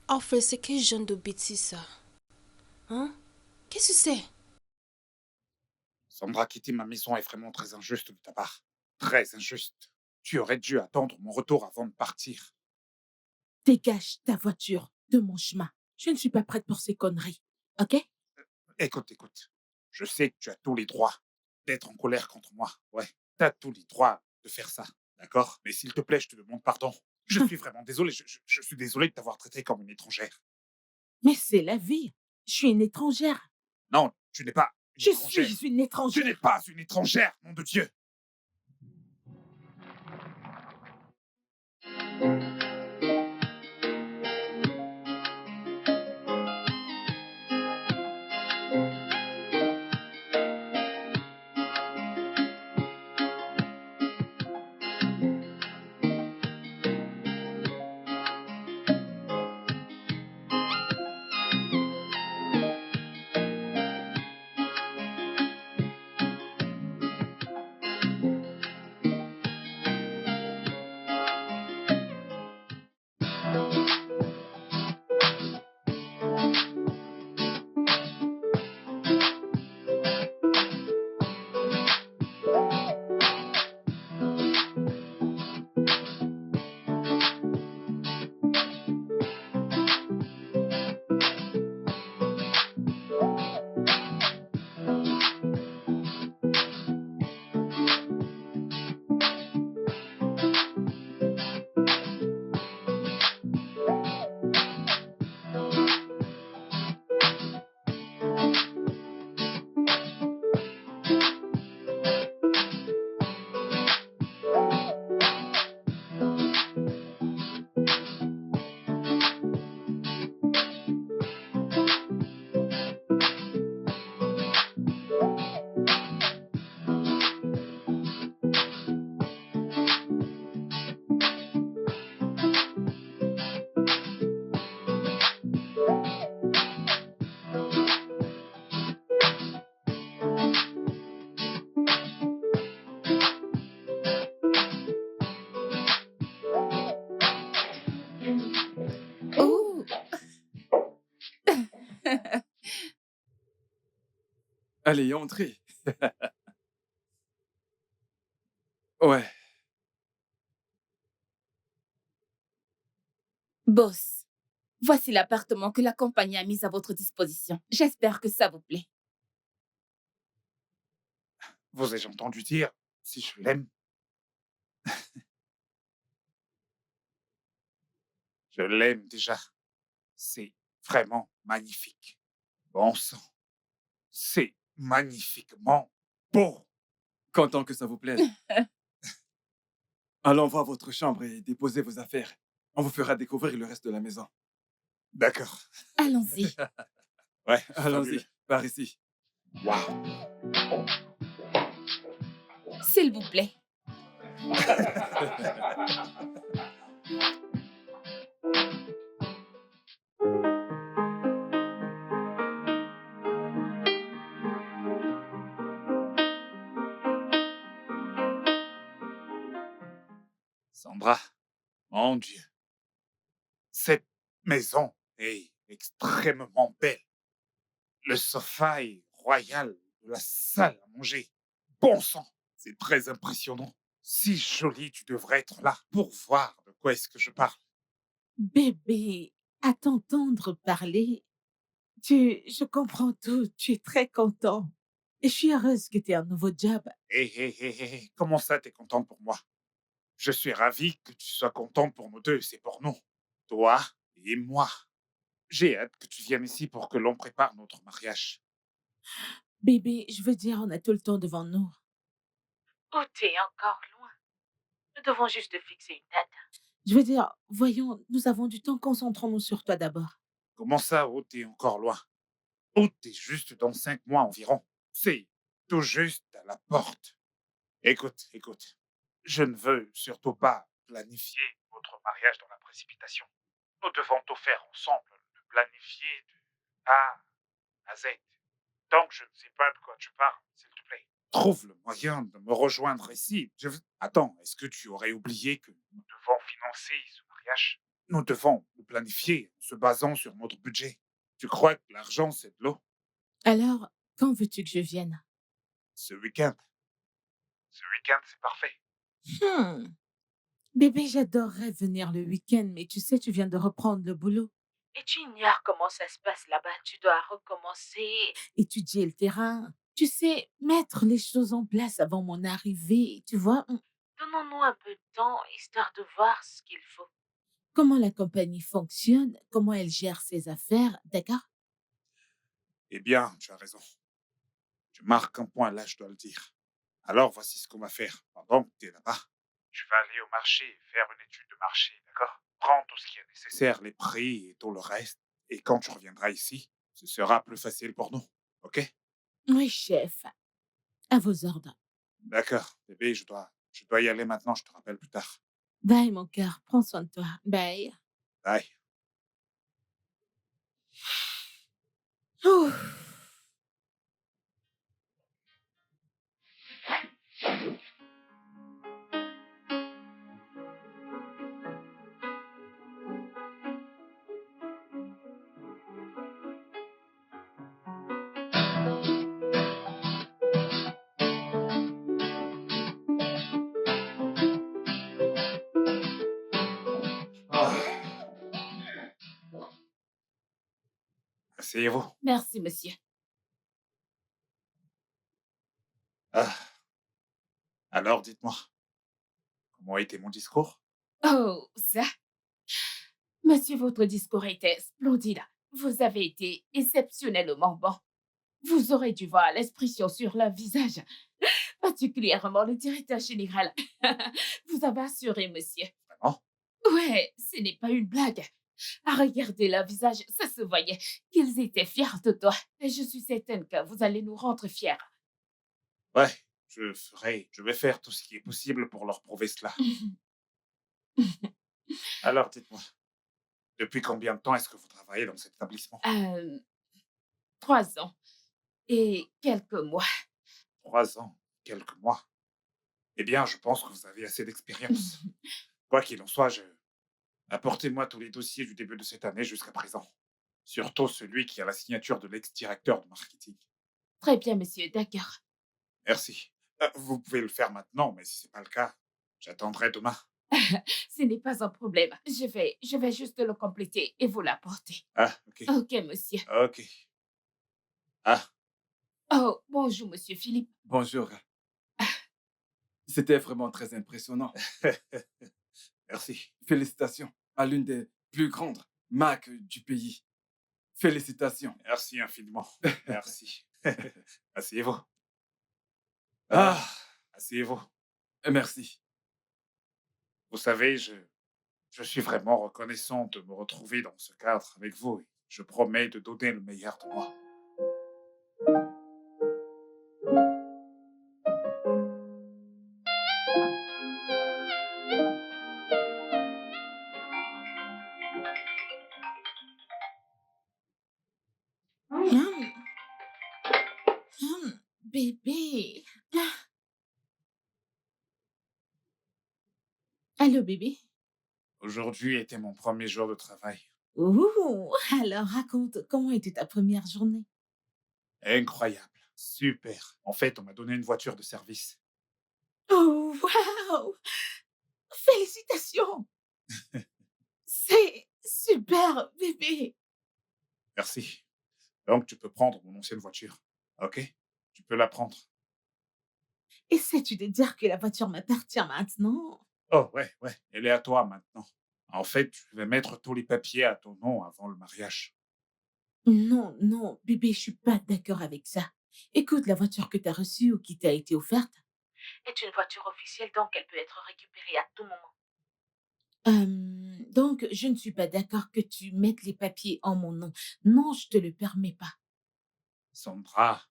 Enfin, c'est quel genre de bêtise ça? Hein? Qu'est-ce que c'est? Sandra, quitter ma maison est vraiment très injuste de ta part. Très injuste. Tu aurais dû attendre mon retour avant de partir. Dégage ta voiture de mon chemin. Je ne suis pas prête pour ces conneries. Ok? Écoute. Je sais que tu as tous les droits d'être en colère contre moi. Ouais, tu as tous les droits de faire ça. D'accord? Mais s'il te plaît, je te demande pardon. Je suis vraiment désolé. Je suis désolé de t'avoir traité comme une étrangère. Mais c'est la vie. Je suis une étrangère. Non, tu n'es pas une Je étrangère. suis une Tu n'es étrangère. pas une étrangère, nom de Dieu. Oh, Allez, entrez. Ouais, boss. Voici l'appartement que la compagnie a mis à votre disposition. J'espère que ça vous plaît. Vous ai-je entendu dire si je l'aime? Je l'aime déjà. C'est vraiment magnifique. Bon sang, c'est magnifiquement beau. content que ça vous plaise. Allons voir votre chambre et déposez vos affaires. On vous fera découvrir le reste de la maison. D'accord. Allons-y. Ouais, Allons-y, fabuleux. par ici. Waouh. S'il vous plaît. Sandra, mon Dieu, cette maison est extrêmement belle. Le sofa est royal de la salle à manger. Bon sang, c'est très impressionnant. Si joli, tu devrais être là pour voir de quoi est-ce que je parle. Bébé, à t'entendre parler, je comprends tout. Tu es très content. Et je suis heureuse que tu aies un nouveau job. Hé, comment ça, t'es contente pour moi? Je suis ravi que tu sois content pour nous deux, c'est pour nous. Toi et moi. J'ai hâte que tu viennes ici pour que l'on prépare notre mariage. Bébé, je veux dire, on a tout le temps devant nous. Oh, t'es encore loin. Nous devons juste fixer une date. Je veux dire, voyons, nous avons du temps, concentrons-nous sur toi d'abord. Comment ça, oh, t'es encore loin? Oh, t'es juste dans 5 mois environ. C'est tout juste à la porte. Écoute, écoute. Je ne veux surtout pas planifier votre mariage dans la précipitation. Nous devons tout faire ensemble, le planifier de A à Z. Tant que je ne sais pas de quoi tu parles, s'il te plaît. Trouve le moyen de me rejoindre ici. Attends, est-ce que tu aurais oublié que nous devons financer ce mariage? Nous devons le planifier en se basant sur notre budget. Tu crois que l'argent, c'est de l'eau? Alors, quand veux-tu que je vienne? Ce week-end. Ce week-end, c'est parfait. Hmm. Bébé, j'adorerais venir le week-end, mais tu sais, tu viens de reprendre le boulot. Et tu ignores comment ça se passe là-bas. Tu dois recommencer, étudier le terrain. Tu sais, mettre les choses en place avant mon arrivée, tu vois. Donnons-nous un peu de temps, histoire de voir ce qu'il faut. Comment la compagnie fonctionne, comment elle gère ses affaires, d'accord? Eh bien, tu as raison. Tu marques un point là, je dois le dire. Alors, voici ce qu'on va faire pendant que tu es là-bas. Tu vas aller au marché et faire une étude de marché, d'accord? Prends tout ce qui est nécessaire, les prix et tout le reste. Et quand tu reviendras ici, ce sera plus facile pour nous. OK? Oui, chef, à vos ordres. D'accord. Bébé, je dois y aller maintenant. Je te rappelle plus tard. Bye, mon cœur, prends soin de toi. Bye. Bye. Ouh. Ah, asseyez-vous. Merci, monsieur. Ah, alors, dites-moi, comment a été mon discours? Oh, ça. Monsieur, votre discours était splendide. Vous avez été exceptionnellement bon. Vous aurez dû voir l'expression sur leur visage, particulièrement le directeur général. Vous avez assuré, monsieur. Vraiment? Ouais, ce n'est pas une blague. À regarder leur visage, ça se voyait qu'ils étaient fiers de toi. Et je suis certaine que vous allez nous rendre fiers. Ouais, je vais faire tout ce qui est possible pour leur prouver cela. Alors, dites-moi, depuis combien de temps est-ce que vous travaillez dans cet établissement? 3 ans et quelques mois. 3 ans, quelques mois. Eh bien, je pense que vous avez assez d'expérience. Quoi qu'il en soit, apportez-moi tous les dossiers du début de cette année jusqu'à présent. Surtout celui qui a la signature de l'ex-directeur de marketing. Très bien, monsieur, d'accord. Merci. Vous pouvez le faire maintenant, mais si c'est pas le cas, j'attendrai demain. Ce n'est pas un problème. Je vais juste le compléter et vous l'apporter. Ah, ok. Ok, monsieur. Ok. Ah, Oh, bonjour, monsieur Philippe. Bonjour. C'était vraiment très impressionnant. merci. Félicitations à l'une des plus grandes marques du pays. Félicitations. Merci infiniment. Merci. Asseyez-vous. Ah, Ah, asseyez-vous. merci. Vous savez, je suis vraiment reconnaissant de me retrouver dans ce cadre avec vous et je promets de donner le meilleur de moi. Hum, bébé. Allô, bébé? Aujourd'hui était mon premier jour de travail. Ouh, alors raconte, comment était ta première journée? Incroyable. Super. En fait, on m'a donné une voiture de service. Oh, waouh! Félicitations! C'est super, bébé! Merci. Donc, tu peux prendre mon ancienne voiture. OK? Tu peux la prendre. Et sais-tu de dire que la voiture m'appartient maintenant? Oh, ouais, ouais. Elle est à toi maintenant. En fait, je vais mettre tous les papiers à ton nom avant le mariage. Non, non, bébé, je suis pas d'accord avec ça. Écoute, la voiture que tu as reçue ou qui t'a été offerte est une voiture officielle, donc elle peut être récupérée à tout moment. Donc, je ne suis pas d'accord que tu mettes les papiers en mon nom. Non, je te le permets pas. Sandra,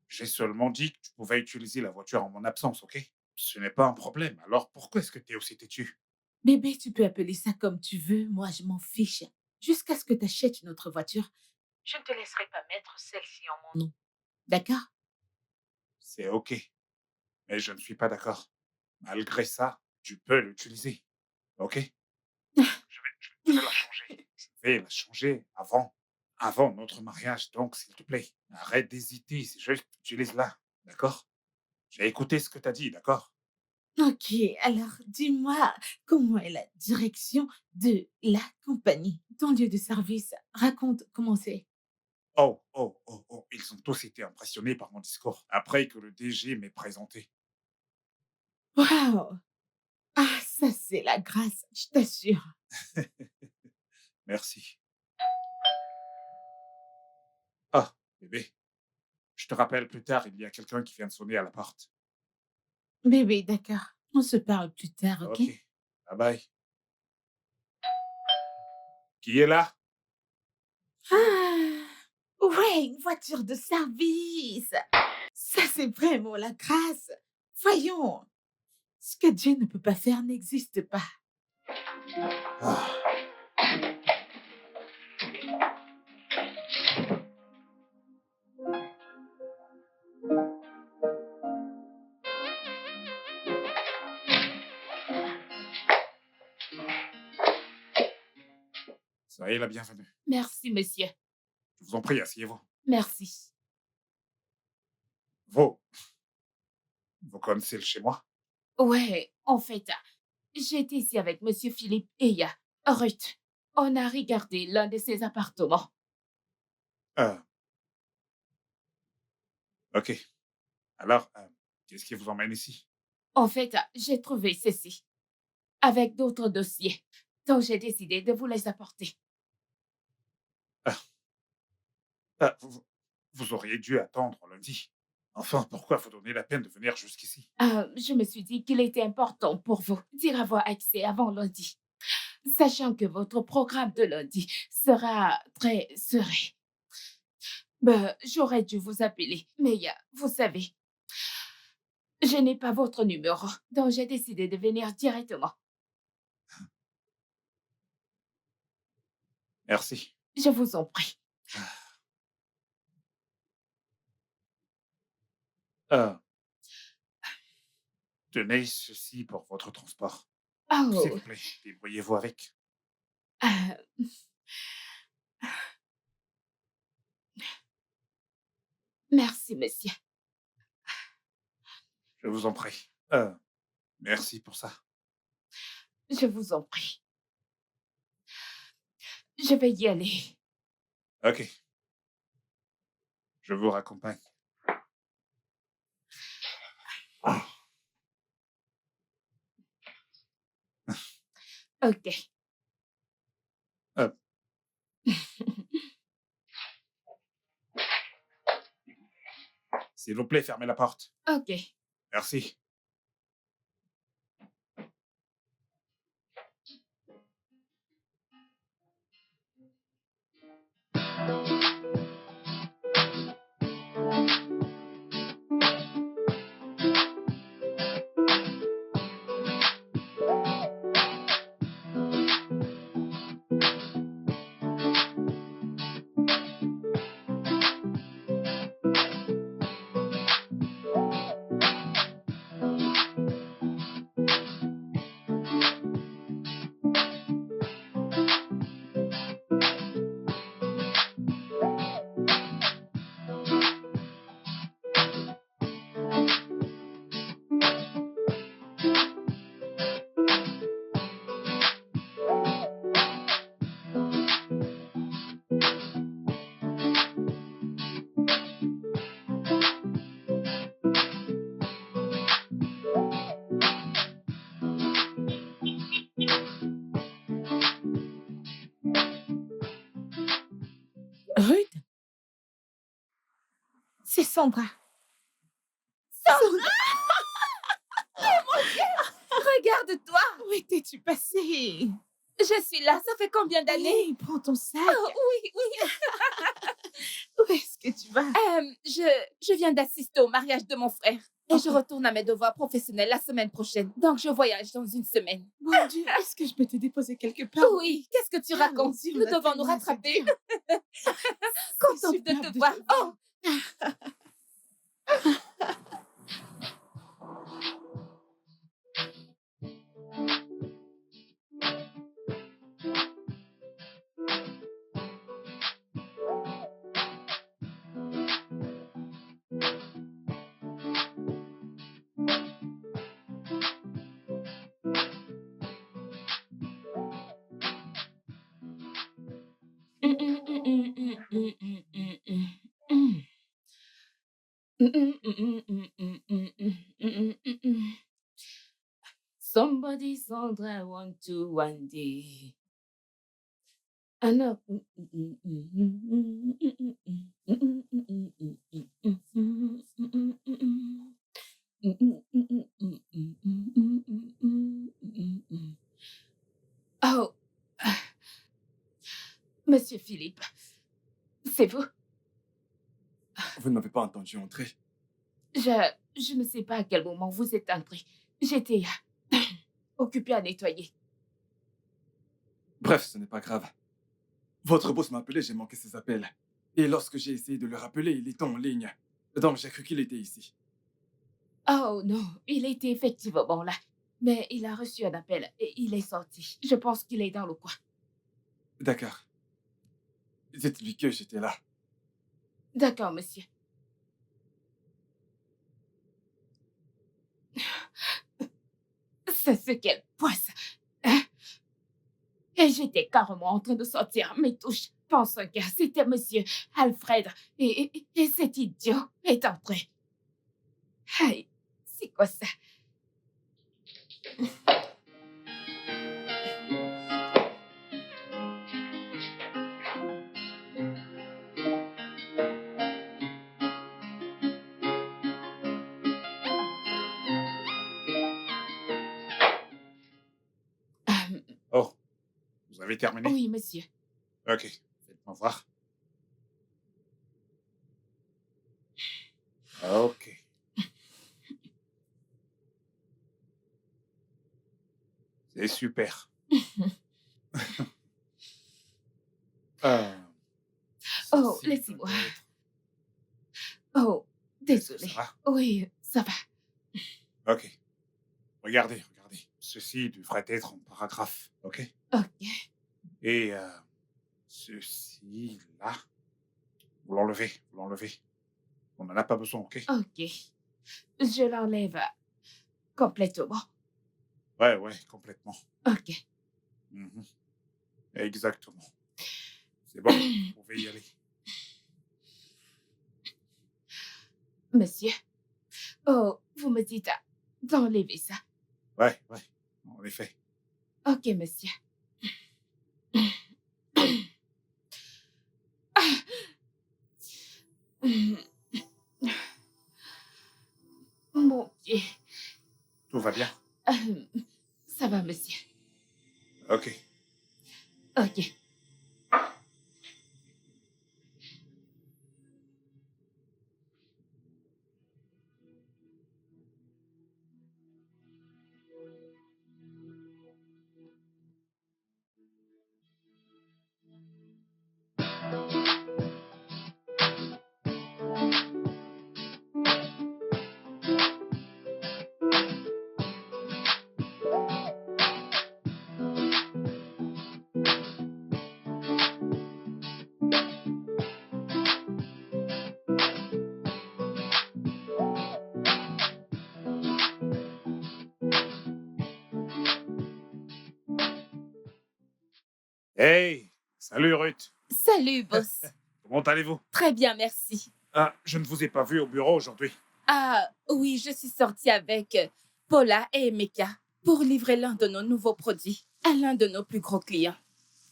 j'ai seulement dit que tu pouvais utiliser la voiture en mon absence, ok? Ce n'est pas un problème. Alors pourquoi est-ce que tu es aussi têtu? Bébé, tu peux appeler ça comme tu veux, moi je m'en fiche. Jusqu'à ce que tu achètes une autre voiture, je ne te laisserai pas mettre celle-ci en mon nom. D'accord? C'est ok, mais je ne suis pas d'accord. Malgré ça, tu peux l'utiliser, ok? Je vais la changer. Je vais la changer avant notre mariage, donc s'il te plaît, arrête d'hésiter, c'est juste utilise-la, d'accord? J'ai écouté ce que tu as dit, d'accord? Ok, alors dis-moi, comment est la direction de la compagnie, ton lieu de service? Raconte comment c'est. Oh, oh, oh, oh, ils ont tous été impressionnés par mon discours après que le DG m'ait présenté. Waouh! Ah, ça c'est la grâce, je t'assure. Merci. Ah, bébé, je te rappelle plus tard, il y a quelqu'un qui vient de sonner à la porte. Bébé, d'accord. On se parle plus tard, ok? Ok, bye bye. Qui est là? Ah! Ouais, une voiture de service! Ça, c'est vraiment la grâce. Voyons, ce que Dieu ne peut pas faire n'existe pas. Ah, soyez la bienvenue. Merci, monsieur. Je vous en prie, asseyez-vous. Merci. Vous, vous connaissez le chez moi? Ouais, en fait, j'étais ici avec monsieur Philippe et Ruth. On a regardé l'un de ses appartements. Euh, ok. Alors, qu'est-ce qui vous emmène ici? En fait, j'ai trouvé ceci, avec d'autres dossiers. Donc, j'ai décidé de vous les apporter. Ah, vous auriez dû attendre lundi. Enfin, pourquoi vous donner la peine de venir jusqu'ici? Je me suis dit qu'il était important pour vous d'y avoir accès avant lundi, sachant que votre programme de lundi sera très serré. Ben, j'aurais dû vous appeler, mais vous savez, je n'ai pas votre numéro, donc j'ai décidé de venir directement. Merci. Je vous en prie. Euh, tenez ceci pour votre transport. S'il Oh, vous plaît, débrouillez-vous avec. euh, merci, monsieur. Je vous en prie. Merci pour ça. Je vous en prie. Je vais y aller. Ok, je vous raccompagne. Ok. Euh, s'il vous plaît, fermez la porte. Ok. Merci. C'est Sandra. Sandra! Oh mon Dieu! Regarde-toi! Où étais-tu passée? Je suis là, ça fait combien d'années? Allez, prends ton sac. Oh, oui, oui. Où est-ce que tu vas? Je viens d'assister au mariage de mon frère. Et je retourne à mes devoirs professionnels la semaine prochaine. Donc, je voyage dans une semaine. Mon Dieu, est-ce que je peux te déposer quelque part? Oui, qu'est-ce que tu racontes? Allons-y, Nous on a devons nous tellement rattraper. à se Contente de superbe te de voir. te Oh! Somebody, Sandra, want to one day. I know. Oh, Monsieur Philippe, c'est vous? Vous ne m'avez pas entendu entrer. Je ne sais pas à quel moment vous êtes entré. J'étais occupée à nettoyer. Bref, ce n'est pas grave. Votre boss m'a appelé, j'ai manqué ses appels. Et lorsque j'ai essayé de le rappeler, il était en ligne. Donc j'ai cru qu'il était ici. Oh non, il était effectivement là. Mais il a reçu un appel et il est sorti. Je pense qu'il est dans le coin. D'accord. Dites-lui que j'étais là. D'accord, monsieur. C'est ce qu'elle poisse. Hein? Et j'étais carrément en train de sortir mes touches. Pensant que c'était monsieur Alfred. Et cet idiot est entré. Hey, c'est quoi ça? Oh, vous avez terminé? Oui, monsieur. Ok, faites-moi voir. Ok. C'est super. Oh, Ceci laissez-moi. peut-être. Oh, Est-ce que désolé. ça Oui, ça va. va? Ok. Regardez, regardez. Ceci devrait être en paragraphe, ok? Ok. Et ceci là, vous l'enlevez, vous l'enlevez. On n'en a pas besoin, ok? Ok. Je l'enlève complètement. Ouais, ouais, complètement. Ok. Mhm. Exactement. C'est bon, vous pouvez y aller. Monsieur. Oh, vous me dites d'enlever ça. Ouais, ouais, en effet. Ok, monsieur. Mon pied. Tout va bien? Ça va, monsieur. Ok. Ok. Hey, salut Ruth. Salut, boss. Comment allez-vous? Très bien, merci. Ah, je ne vous ai pas vu au bureau aujourd'hui. Ah, oui, je suis sortie avec Paula et Emeka pour livrer l'un de nos nouveaux produits à l'un de nos plus gros clients.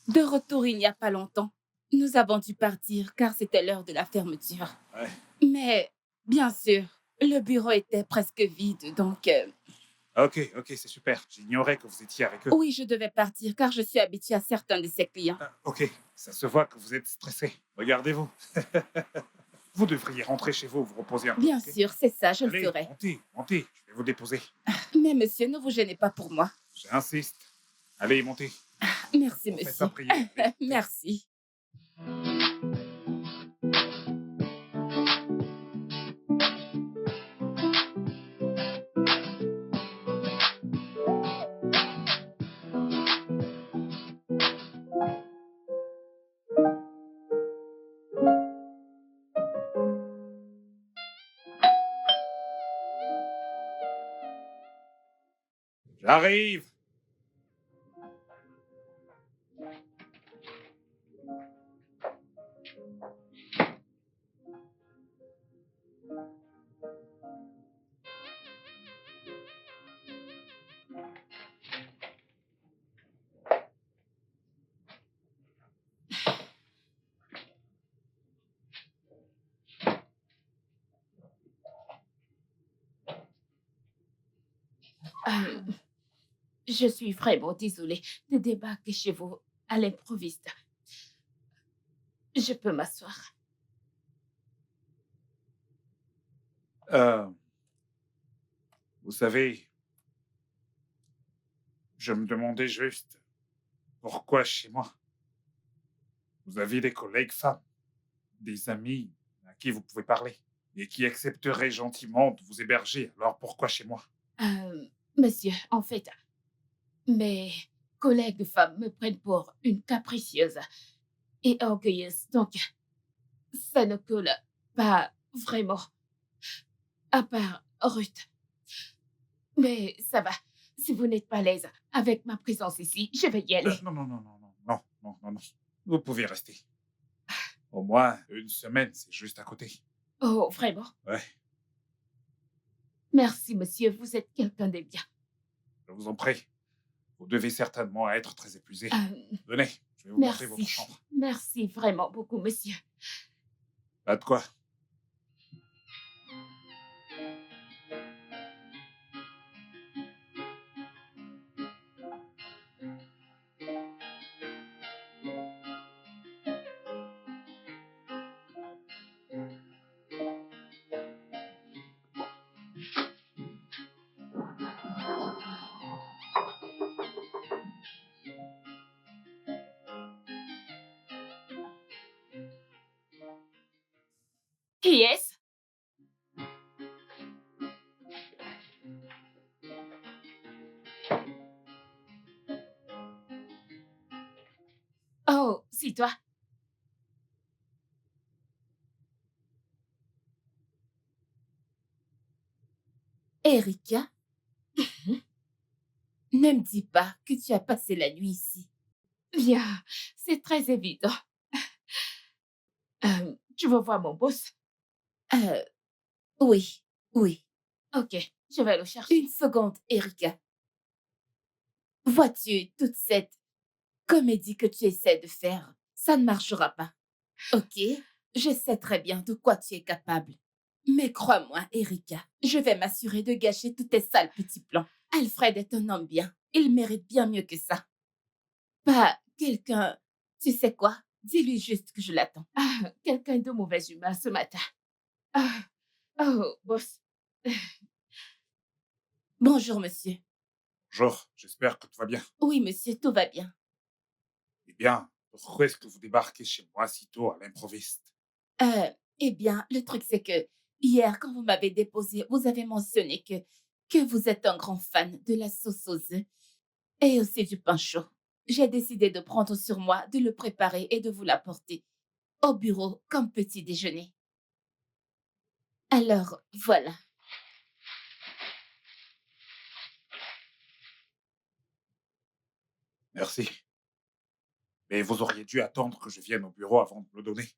De retour il n'y a pas longtemps, nous avons dû partir car c'était l'heure de la fermeture. Ouais. Mais Bien sûr, le bureau était presque vide, donc Ok, ok, c'est super. J'ignorais que vous étiez avec eux. oui, je devais partir car je suis habituée à certains de ses clients. Ok, ça se voit que vous êtes stressé. Regardez-vous. Vous devriez rentrer chez vous reposer un peu. Bien Ok. sûr, c'est ça, je le Allez, ferai. montez, montez. Je vais vous déposer. Mais monsieur, ne vous gênez pas pour moi. J'insiste. Allez, montez. Merci, Ne faites monsieur. pas prier. Allez, montez. Merci. J'arrive. Euh, je suis vraiment désolée de débarquer chez vous à l'improviste. Je peux m'asseoir. Euh, vous savez, je me demandais juste pourquoi chez moi. Vous avez des collègues femmes, des amis à qui vous pouvez parler et qui accepteraient gentiment de vous héberger. Alors pourquoi chez moi? Monsieur, en fait, mes collègues femmes me prennent pour une capricieuse et orgueilleuse, donc ça ne colle pas vraiment, à part Ruth. Mais ça va, si vous n'êtes pas à l'aise avec ma présence ici, je vais y aller. Non, non, non, non, non, non, non, non, non. Vous pouvez rester. Au moins une semaine, c'est juste à côté. Oh, vraiment? Ouais, Merci, monsieur, vous êtes quelqu'un de bien. je vous en prie. Vous devez certainement être très épuisé. Euh, Venez, je vais vous montrer votre merci. chambre. Merci vraiment beaucoup, monsieur. Pas de quoi. Qui est-ce? Oh, c'est toi. Erika, Mhm. ne me dis pas que tu as passé la nuit ici. Bien, c'est très évident. Tu veux voir mon boss? Euh, oui, oui. Ok, je vais le chercher. Une seconde, Erika. Vois-tu toute cette comédie que tu essaies de faire? Ça ne marchera pas. Ok, je sais très bien de quoi tu es capable. Mais crois-moi, Erika, je vais m'assurer de gâcher tous tes sales petits plans. Alfred est un homme bien. Il mérite bien mieux que ça. Pas quelqu'un... Tu sais quoi? Dis-lui juste que je l'attends. Ah, quelqu'un de mauvaise humeur ce matin. Ah, oh, boss. Bonjour, monsieur. Bonjour, j'espère que tout va bien. Oui, monsieur, tout va bien. Eh bien, pourquoi est-ce que vous débarquez chez moi si tôt à l'improviste? Eh bien, le truc, c'est que hier, quand vous m'avez déposé, vous avez mentionné que vous êtes un grand fan de la sauce aux œufs et aussi du pain chaud. J'ai décidé de prendre sur moi, de le préparer et de vous l'apporter au bureau comme petit déjeuner. Alors, voilà. Merci. Mais vous auriez dû attendre que je vienne au bureau avant de me le donner.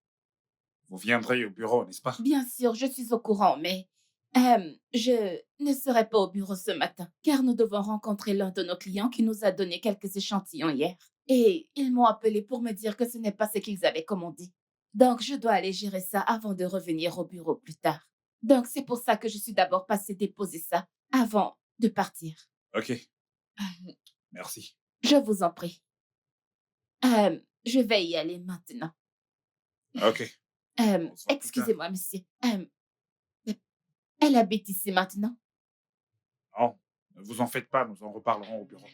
Vous viendrez au bureau, n'est-ce pas? Bien sûr, je suis au courant, mais je ne serai pas au bureau ce matin, car nous devons rencontrer l'un de nos clients qui nous a donné quelques échantillons hier. Et ils m'ont appelé pour me dire que ce n'est pas ce qu'ils avaient commandé. Donc, je dois aller gérer ça avant de revenir au bureau plus tard. Donc, c'est pour ça que je suis d'abord passée déposer ça avant de partir. Ok, Euh, merci. Je vous en prie. Je vais y aller maintenant. Ok, on se voit plus tard. Excusez-moi, monsieur. Elle habite ici maintenant? Non, ne vous en faites pas, nous en reparlerons au bureau.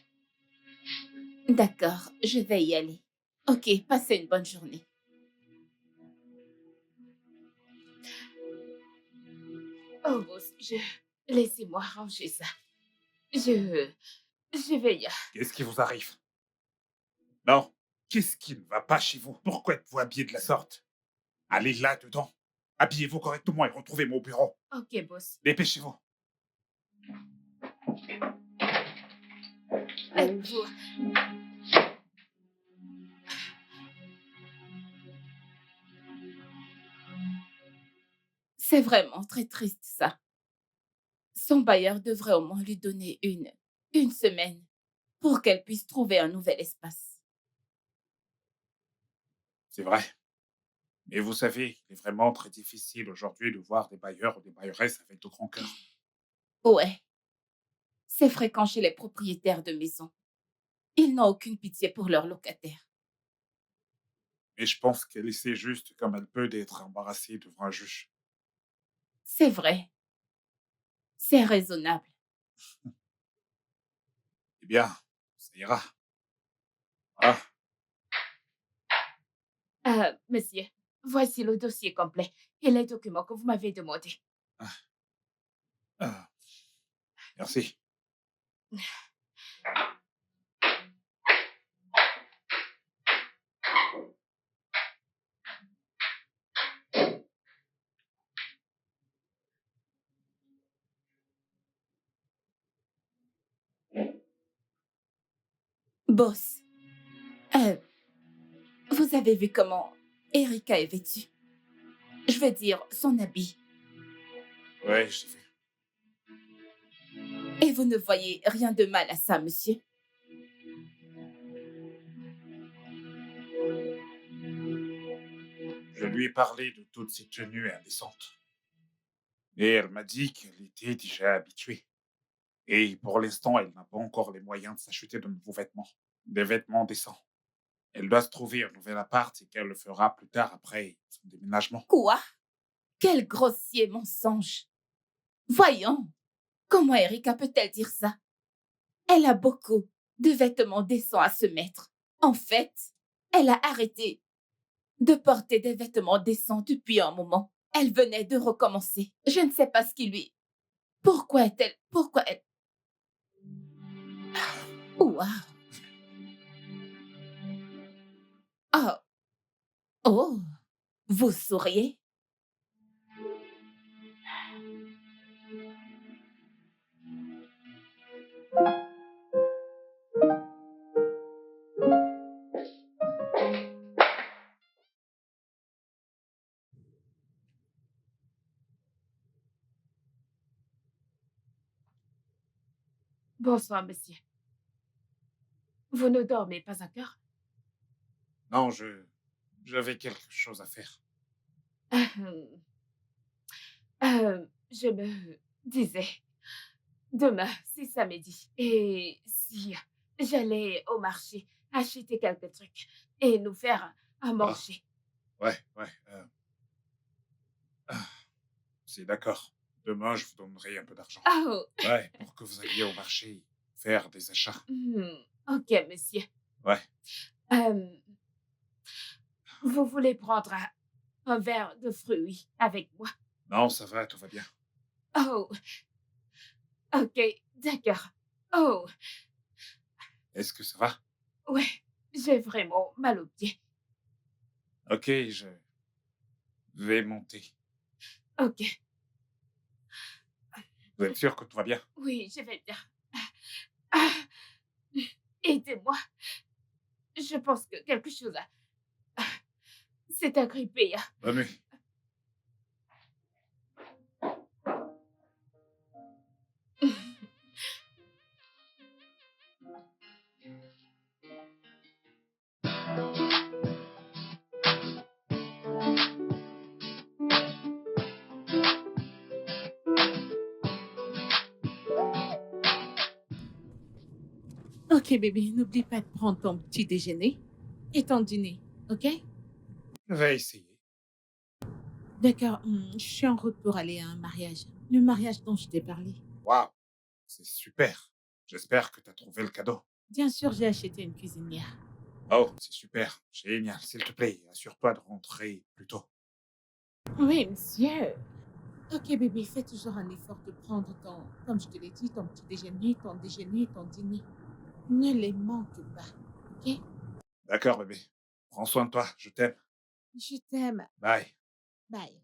D'accord, je vais y aller. Ok, passez une bonne journée. Oh, boss, laissez-moi ranger ça. Je vais y aller. Qu'est-ce qui vous arrive? Non, qu'est-ce qui ne va pas chez vous? Pourquoi êtes-vous habillé de la sorte? Allez là-dedans. Habillez-vous correctement et retrouvez-moi au bureau. Ok, boss. Dépêchez-vous. Vous... C'est vraiment très triste, ça. Son bailleur devrait au moins lui donner une semaine pour qu'elle puisse trouver un nouvel espace. C'est vrai. Mais vous savez, il est vraiment très difficile aujourd'hui de voir des bailleurs ou des bailleresses avec de grands cœurs. Ouais, c'est fréquent chez les propriétaires de maisons. Ils n'ont aucune pitié pour leurs locataires. Et je pense qu'elle essaie juste comme elle peut d'être embarrassée devant un juge. C'est vrai. C'est raisonnable. Eh bien, ça ira. Ah, Monsieur, voici le dossier complet et les documents que vous m'avez demandés. ah, merci. Boss, vous avez vu comment Erika est vêtue? Je veux dire, son habit. Ouais, j'ai vu. Et vous ne voyez rien de mal à ça, monsieur? Je lui ai parlé de toutes ces tenues indécentes. Et elle m'a dit qu'elle était déjà habituée. Et pour l'instant, elle n'a pas encore les moyens de s'acheter de nouveaux vêtements. Des vêtements décents. Elle doit se trouver un nouvel appart et qu'elle le fera plus tard après son déménagement. Quoi? Quel grossier mensonge! Voyons, comment Erika peut-elle dire ça? Elle a beaucoup de vêtements décents à se mettre. En fait, elle a arrêté de porter des vêtements décents depuis un moment. Elle venait de recommencer. Je ne sais pas ce qui lui... Pourquoi elle... Waouh! Oh! Oh! Vous souriez? Bonsoir, monsieur. Vous ne dormez pas encore? Non, j'avais quelque chose à faire. Je me disais, demain, c'est samedi. Et si j'allais au marché acheter quelques trucs et nous faire à Ah, manger. ouais. Ah, c'est d'accord. Demain, je vous donnerai un peu d'argent. Oh! Ouais, pour que vous alliez au marché faire des achats. Ok, monsieur. Ouais. Euh, vous voulez prendre un verre de fruits avec moi? Non, ça va, tout va bien. Oh! Ok, d'accord. Oh! Est-ce que ça va? Ouais, j'ai vraiment mal aux pieds. Ok, je vais monter. Ok, Vous êtes sûr que tout va bien? oui, je vais bien. Ah, aidez-moi. Je pense que quelque chose s'est agrippé. Bonne nuit. Ok, bébé, n'oublie pas de prendre ton petit déjeuner et ton dîner, ok? Je vais essayer. D'accord, je suis en route pour aller à un mariage. Le mariage dont je t'ai parlé. Waouh, c'est super. J'espère que tu as trouvé le cadeau. Bien sûr, j'ai acheté une cuisinière. Oh, c'est super. Génial. S'il te plaît, assure-toi de rentrer plus tôt. Oui, monsieur. Ok, bébé, fais toujours un effort de prendre comme je te l'ai dit, ton petit déjeuner, ton dîner. Ne les manque pas, ok? D'accord, bébé. Prends soin de toi. Je t'aime. Je t'aime. Bye. Bye.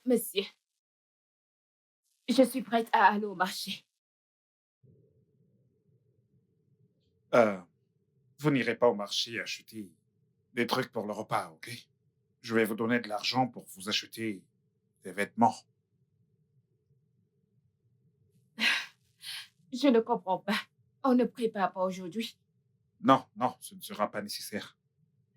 Monsieur, je suis prête à aller au marché. Euh, vous n'irez pas au marché acheter des trucs pour le repas, ok? Je vais vous donner de l'argent pour vous acheter des vêtements. Je ne comprends pas. On ne prépare pas aujourd'hui. Non, non, ce ne sera pas nécessaire.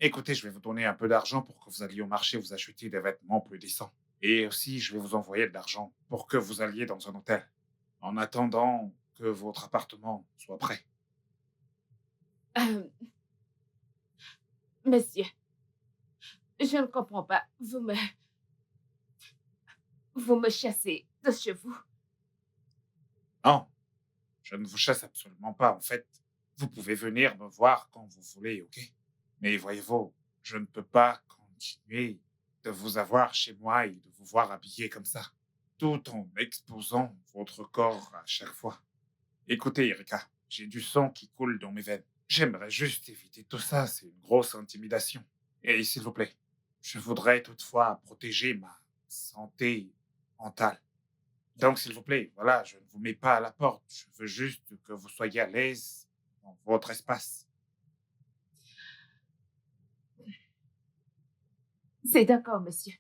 Écoutez, je vais vous donner un peu d'argent pour que vous alliez au marché vous acheter des vêtements plus décents. Et aussi, je vais vous envoyer de l'argent pour que vous alliez dans un hôtel, en attendant que votre appartement soit prêt. Euh, monsieur, je ne comprends pas. Vous me chassez de chez vous. Non, je ne vous chasse absolument pas. En fait, vous pouvez venir me voir quand vous voulez, ok? Mais voyez-vous, je ne peux pas continuer de vous avoir chez moi et de vous voir habillé comme ça, tout en exposant votre corps à chaque fois. Écoutez, Erika, j'ai du sang qui coule dans mes veines. J'aimerais juste éviter tout ça, c'est une grosse intimidation. Et s'il vous plaît, je voudrais toutefois protéger ma santé mentale. Donc, s'il vous plaît, voilà, je ne vous mets pas à la porte. Je veux juste que vous soyez à l'aise dans votre espace. C'est d'accord, monsieur.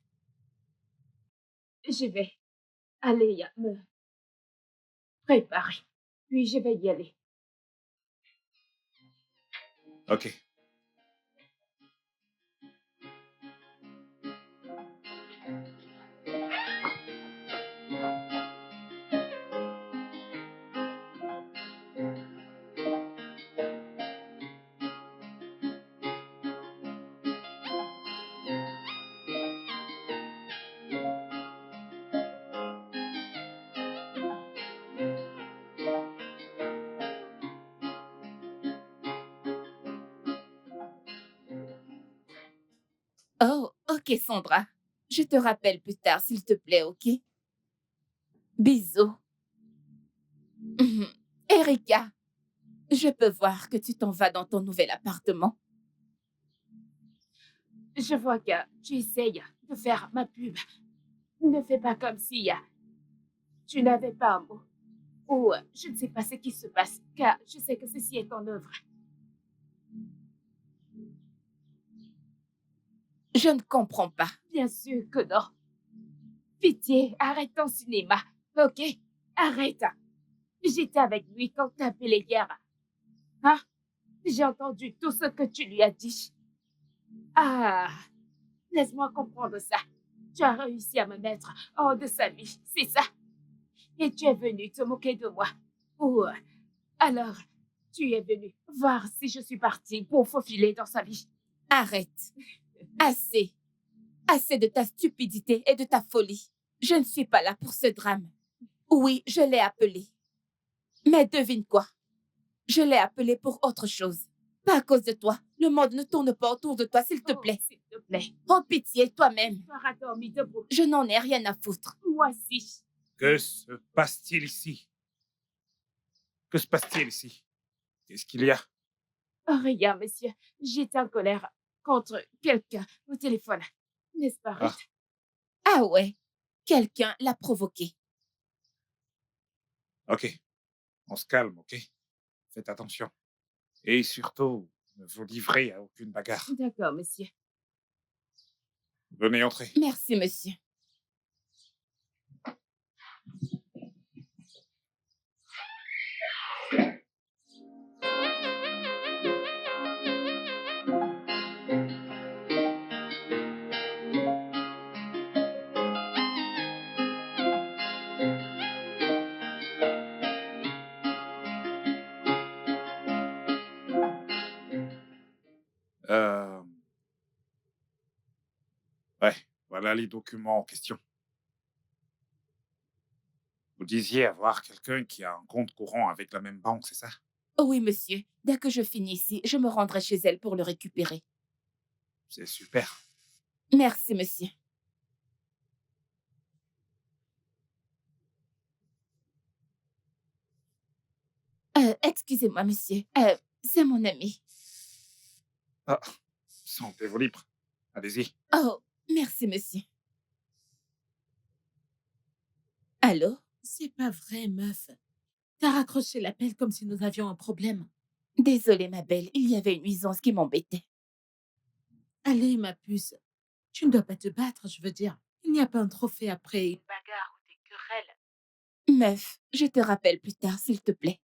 Je vais aller me préparer. Puis je vais y aller. Ok. Oh, ok, Sandra. Je te rappelle plus tard, s'il te plaît, ok? Bisous. Mhm. Erika, je peux voir que tu t'en vas dans ton nouvel appartement. Je vois que tu essayes de faire ma pub. Ne fais pas comme si tu n'avais pas un mot. Ou je ne sais pas ce qui se passe, car je sais que ceci est ton œuvre. Je ne comprends pas. Bien sûr que non. Pitié, arrête ton cinéma, ok? Arrête. J'étais avec lui quand t'as appelé hier. Hein? J'ai entendu tout ce que tu lui as dit. Ah, laisse-moi comprendre ça. Tu as réussi à me mettre hors de sa vie, c'est ça? Et tu es venu te moquer de moi. Ou alors, tu es venu voir si je suis partie pour faufiler dans sa vie. Arrête. Assez. Assez de ta stupidité et de ta folie. Je ne suis pas là pour ce drame. Oui, je l'ai appelé. Mais devine quoi? Je l'ai appelé pour autre chose. Pas à cause de toi. Le monde ne tourne pas autour de toi, s'il te plaît. S'il te plaît. Prends pitié, toi-même. Je n'en ai rien à foutre. Moi aussi. Que se passe-t-il ici? Que se passe-t-il ici? Qu'est-ce qu'il y a? Oh, rien, monsieur. J'étais en colère contre quelqu'un au téléphone. N'est-ce pas, Ruth? Ah ouais. Quelqu'un l'a provoqué. Ok, on se calme, ok? Faites attention. Et surtout, ne vous livrez à aucune bagarre. D'accord, monsieur. Venez entrer. Merci, monsieur. Euh, Ouais, voilà les documents en question. Vous disiez avoir quelqu'un qui a un compte courant avec la même banque, c'est ça? Oui, monsieur. Dès que je finis ici, je me rendrai chez elle pour le récupérer. C'est super. Merci, monsieur. Excusez-moi, monsieur. C'est mon ami. Ah, sentez-vous libre. Allez-y. Oh, merci, monsieur. Allô? C'est pas vrai, meuf. T'as raccroché l'appel comme si nous avions un problème. Désolée, ma belle, il y avait une nuisance qui m'embêtait. Allez, ma puce. Tu ne dois pas te battre, je veux dire. Il n'y a pas un trophée après une bagarre ou des querelles. Meuf, je te rappelle plus tard, s'il te plaît.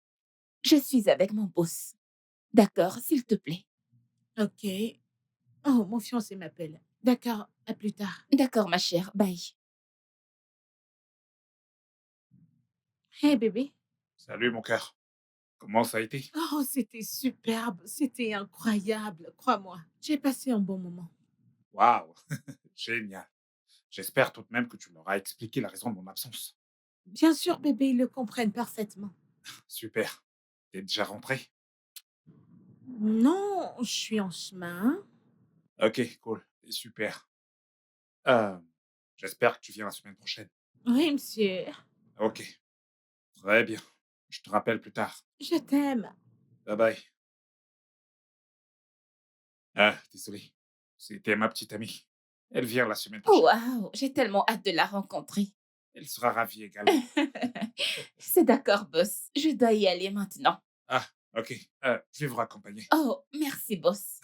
Je suis avec mon boss. D'accord, s'il te plaît. Ok. Oh, mon fiancé m'appelle. D'accord, à plus tard. D'accord, ma chère, bye. Hey, bébé. Salut mon cœur. Comment ça a été? Oh, c'était superbe. C'était incroyable. Crois-moi. J'ai passé un bon moment. Waouh, génial. J'espère tout de même que tu leur as expliqué la raison de mon absence. Bien sûr, bébé, ils le comprennent parfaitement. Super. T'es déjà rentré? Non, je suis en chemin. Ok, cool. C'est super. Euh, J'espère que tu viens la semaine prochaine. Oui, monsieur. Ok, très bien. Je te rappelle plus tard. Je t'aime. Bye bye. Ah, désolé. C'était ma petite amie. Elle vient la semaine Oh, prochaine. waouh, j'ai tellement hâte de la rencontrer. Elle sera ravie également. C'est d'accord, boss. Je dois y aller maintenant. Ah, ok. Je vais vous raccompagner. Oh, merci, boss.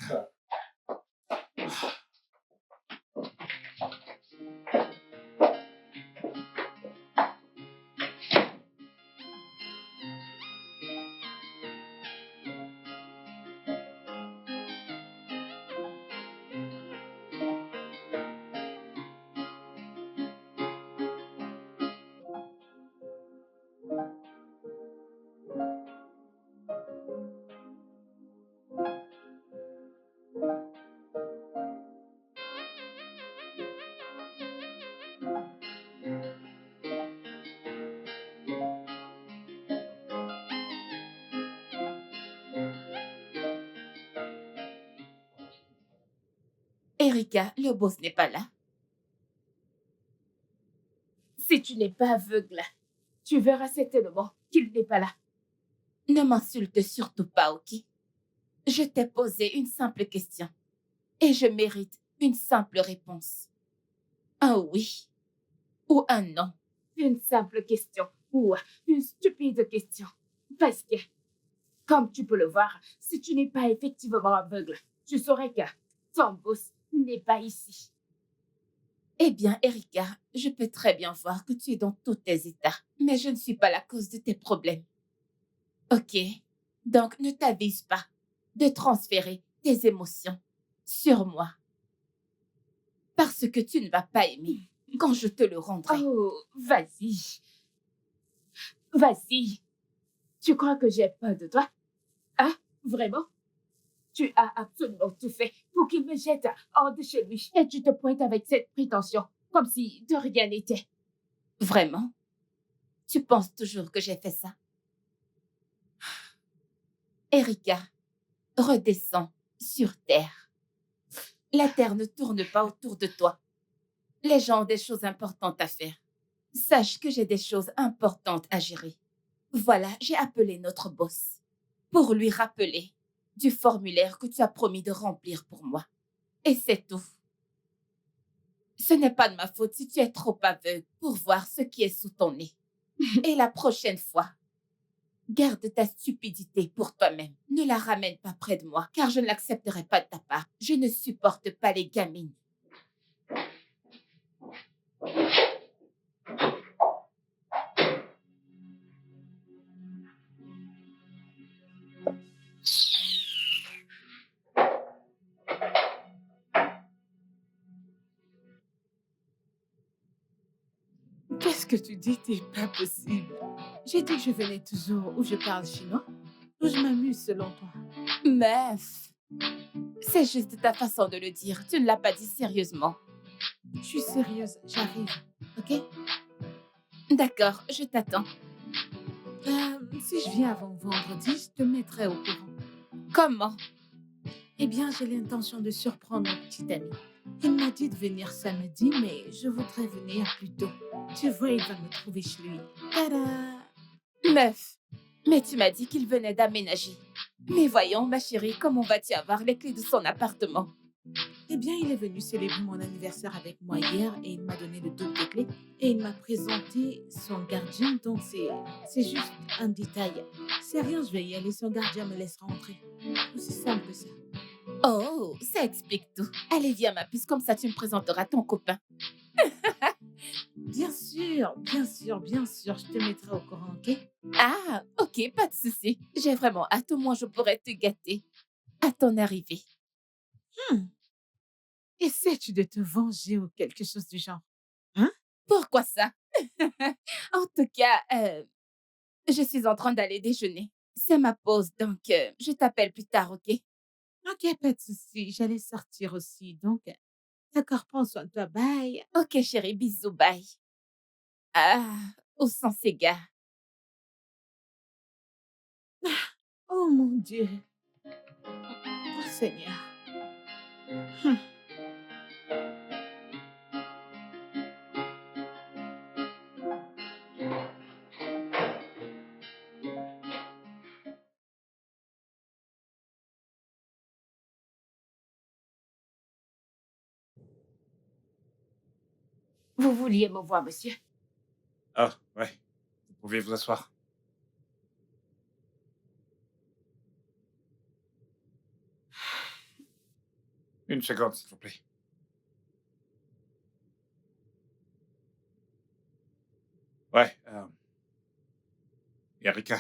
Erika, le boss n'est pas là. Si tu n'es pas aveugle, tu verras certainement qu'il n'est pas là. Ne m'insulte surtout pas, ok? Je t'ai posé une simple question et je mérite une simple réponse. Un oui ou un non. Une simple question ou une stupide question. Parce que, comme tu peux le voir, si tu n'es pas effectivement aveugle, tu saurais que ton boss n'est pas ici. Eh bien, Erika, je peux très bien voir que tu es dans tous tes états, mais je ne suis pas la cause de tes problèmes. Ok? Donc, ne t'avise pas de transférer tes émotions sur moi. Parce que tu ne vas pas aimer quand je te le rendrai. Oh, vas-y. Vas-y. Tu crois que j'ai peur de toi? Hein? Vraiment? Tu as absolument tout fait pour qu'il me jette hors de chez lui. Et tu te pointes avec cette prétention, comme si de rien n'était. Vraiment? Tu penses toujours que j'ai fait ça? Erika, redescends sur Terre. La Terre ne tourne pas autour de toi. Les gens ont des choses importantes à faire. Sache que j'ai des choses importantes à gérer. Voilà, j'ai appelé notre boss pour lui rappeler du formulaire que tu as promis de remplir pour moi. Et c'est tout. Ce n'est pas de ma faute si tu es trop aveugle pour voir ce qui est sous ton nez. Et la prochaine fois, garde ta stupidité pour toi-même. Ne la ramène pas près de moi, car je ne l'accepterai pas de ta part. Je ne supporte pas les gamines. Qu'est-ce que tu dis? C'est pas possible. J'ai dit que je venais toujours où je parle chinois, où je m'amuse selon toi. Meuf, c'est juste ta façon de le dire. Tu ne l'as pas dit sérieusement. Je suis sérieuse, j'arrive. Ok? D'accord, je t'attends. Si je viens avant vendredi, je te mettrai au courant. Comment? Eh bien, j'ai l'intention de surprendre mon petit ami. Il m'a dit de venir samedi, mais je voudrais venir plus tôt. Tu vois, il va me trouver chez lui. Tada! Meuf, mais tu m'as dit qu'il venait d'aménager. Mais voyons, ma chérie, comment vas-tu avoir les clés de son appartement? Eh bien, il est venu célébrer mon anniversaire avec moi hier et il m'a donné le double des clés et il m'a présenté son gardien, donc c'est juste un détail. C'est rien, je vais y aller, son gardien me laisse rentrer. Aussi simple que ça. Oh, ça explique tout. Allez, viens, ma puce, comme ça tu me présenteras ton copain. Bien sûr, bien sûr, bien sûr, je te mettrai au courant, ok? Ah, ok, pas de souci. J'ai vraiment hâte, au moins je pourrais te gâter. À ton arrivée. Essaies-tu de te venger ou quelque chose du genre? Hein? Pourquoi ça? En tout cas, je suis en train d'aller déjeuner. C'est ma pause, donc je t'appelle plus tard, ok? Ok, pas de souci, j'allais sortir aussi, donc d'accord, prends soin de toi, bye. Ok, chérie, bisous, bye. Ah, où sont ces gars? Oh mon Dieu, oh Seigneur. Hum. Vous vouliez me voir, monsieur? Ah, ouais. Vous pouvez vous asseoir. Une seconde, s'il vous plaît. Ouais, Erika,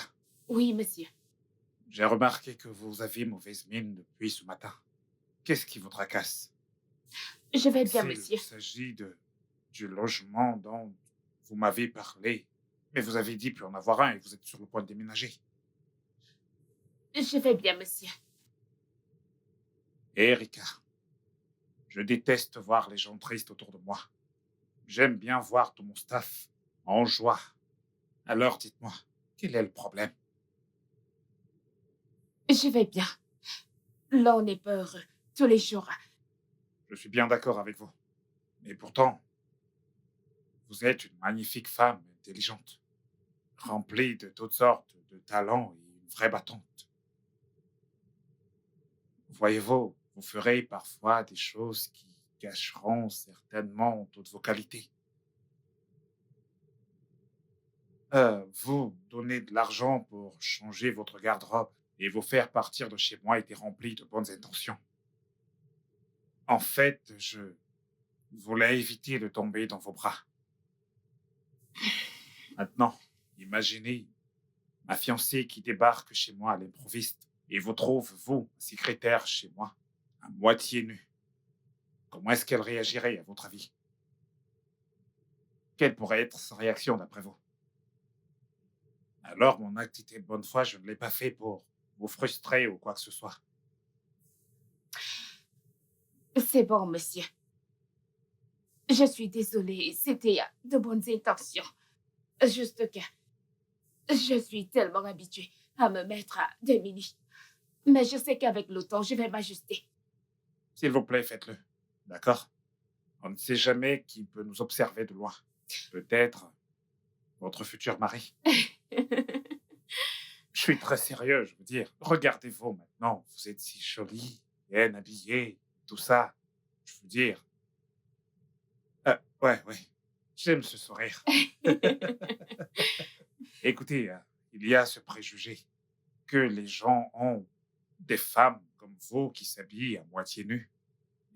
Oui, monsieur. j'ai remarqué que vous aviez mauvaise mine depuis ce matin. Qu'est-ce qui vous tracasse? Je vais bien, S'il monsieur. s'agit du logement dont vous m'avez parlé, mais vous avez dit plus en avoir un et vous êtes sur le point de déménager. Je vais bien, monsieur. Erika, je déteste voir les gens tristes autour de moi. J'aime bien voir tout mon staff en joie. Alors dites-moi, quel est le problème? Je vais bien. Là, on n'est pas heureux. Tous les jours. Je suis bien d'accord avec vous. Mais pourtant, vous êtes une magnifique femme intelligente, remplie de toutes sortes de talents et une vraie battante. Voyez-vous, vous ferez parfois des choses qui cacheront certainement toutes vos qualités. Vous donner de l'argent pour changer votre garde-robe et vous faire partir de chez moi était rempli de bonnes intentions. En fait, je voulais éviter de tomber dans vos bras. Maintenant, imaginez ma fiancée qui débarque chez moi à l'improviste et vous trouve, vous, secrétaire chez moi, à moitié nu. Comment est-ce qu'elle réagirait, à votre avis? Quelle pourrait être sa réaction, d'après vous? Alors, mon acte était de bonne foi, je ne l'ai pas fait pour vous frustrer ou quoi que ce soit. C'est bon, monsieur. Je suis désolée. C'était de bonnes intentions. Juste que je suis tellement habituée à me mettre à démuni. Mais je sais qu'avec le temps, je vais m'ajuster. S'il vous plaît, faites-le. D'accord? On ne sait jamais qui peut nous observer de loin. Peut-être votre futur mari. Je suis très sérieux, je veux dire. Regardez-vous maintenant, vous êtes si jolie, bien habillée, tout ça. Je veux dire. Ouais. J'aime ce sourire. Écoutez, il y a ce préjugé que les gens ont des femmes comme vous qui s'habillent à moitié nues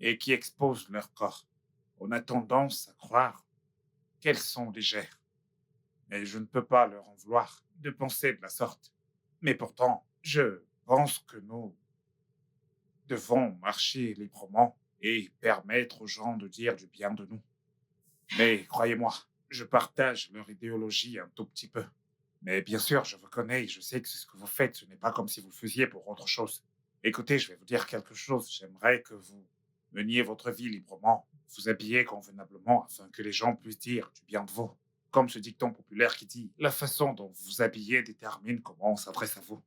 et qui exposent leur corps. On a tendance à croire qu'elles sont légères. Mais je ne peux pas leur en vouloir de penser de la sorte. Mais pourtant, je pense que nous devons marcher librement et permettre aux gens de dire du bien de nous. Mais croyez-moi, je partage leur idéologie un tout petit peu. Mais bien sûr, je vous connais et je sais que ce que vous faites, ce n'est pas comme si vous le faisiez pour autre chose. Écoutez, je vais vous dire quelque chose. J'aimerais que vous meniez votre vie librement, vous habillez convenablement afin que les gens puissent dire du bien de vous. Comme ce dicton populaire qui dit, la façon dont vous vous habillez détermine comment on s'adresse à vous.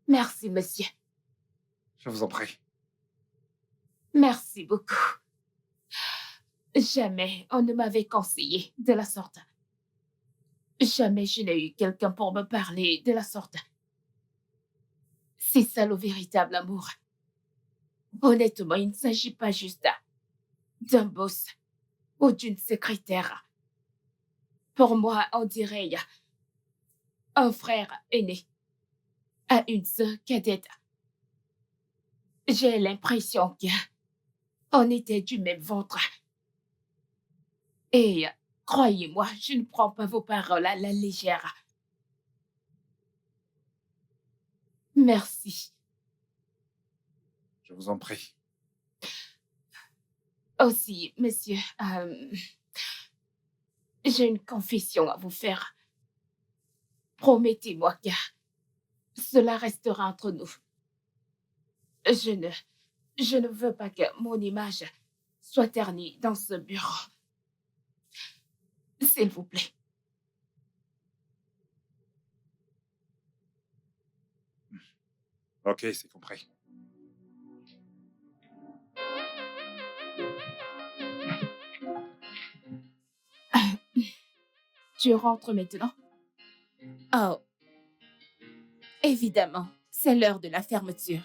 Merci, monsieur. Je vous en prie. Merci beaucoup. Jamais on ne m'avait conseillé de la sorte. Jamais je n'ai eu quelqu'un pour me parler de la sorte. C'est ça le véritable amour. Honnêtement, il ne s'agit pas juste d'un boss ou d'une secrétaire. Pour moi, on dirait un frère aîné à une sœur cadette. J'ai l'impression qu'on était du même ventre. Et croyez-moi, je ne prends pas vos paroles à la légère. Merci. Je vous en prie. Aussi, monsieur, j'ai une confession à vous faire. Promettez-moi que cela restera entre nous. Je ne veux pas que mon image soit ternie dans ce bureau. S'il vous plaît. Ok, c'est compris. Tu rentres maintenant? Oh, évidemment, c'est l'heure de la fermeture.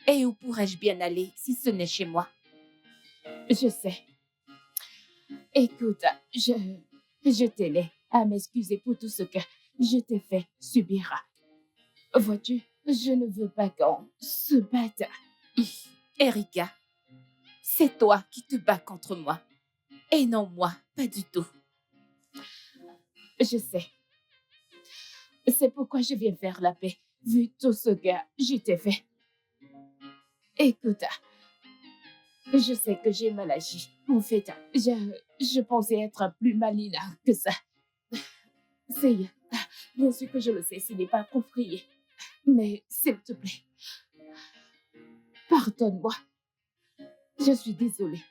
Et où pourrais-je bien aller si ce n'est chez moi? Je sais. Écoute, je tenais à m'excuser pour tout ce que je t'ai fait subir. Vois-tu, je ne veux pas qu'on se batte. Erika, c'est toi qui te bats contre moi. Et non moi, pas du tout. Je sais. C'est pourquoi je viens faire la paix, vu tout ce que je t'ai fait. Écoute, je sais que j'ai mal agi. En fait, je pensais être plus maligne que ça. C'est... Bien sûr que je le sais, ce n'est pas approprié. Mais s'il te plaît, pardonne-moi. Je suis désolée.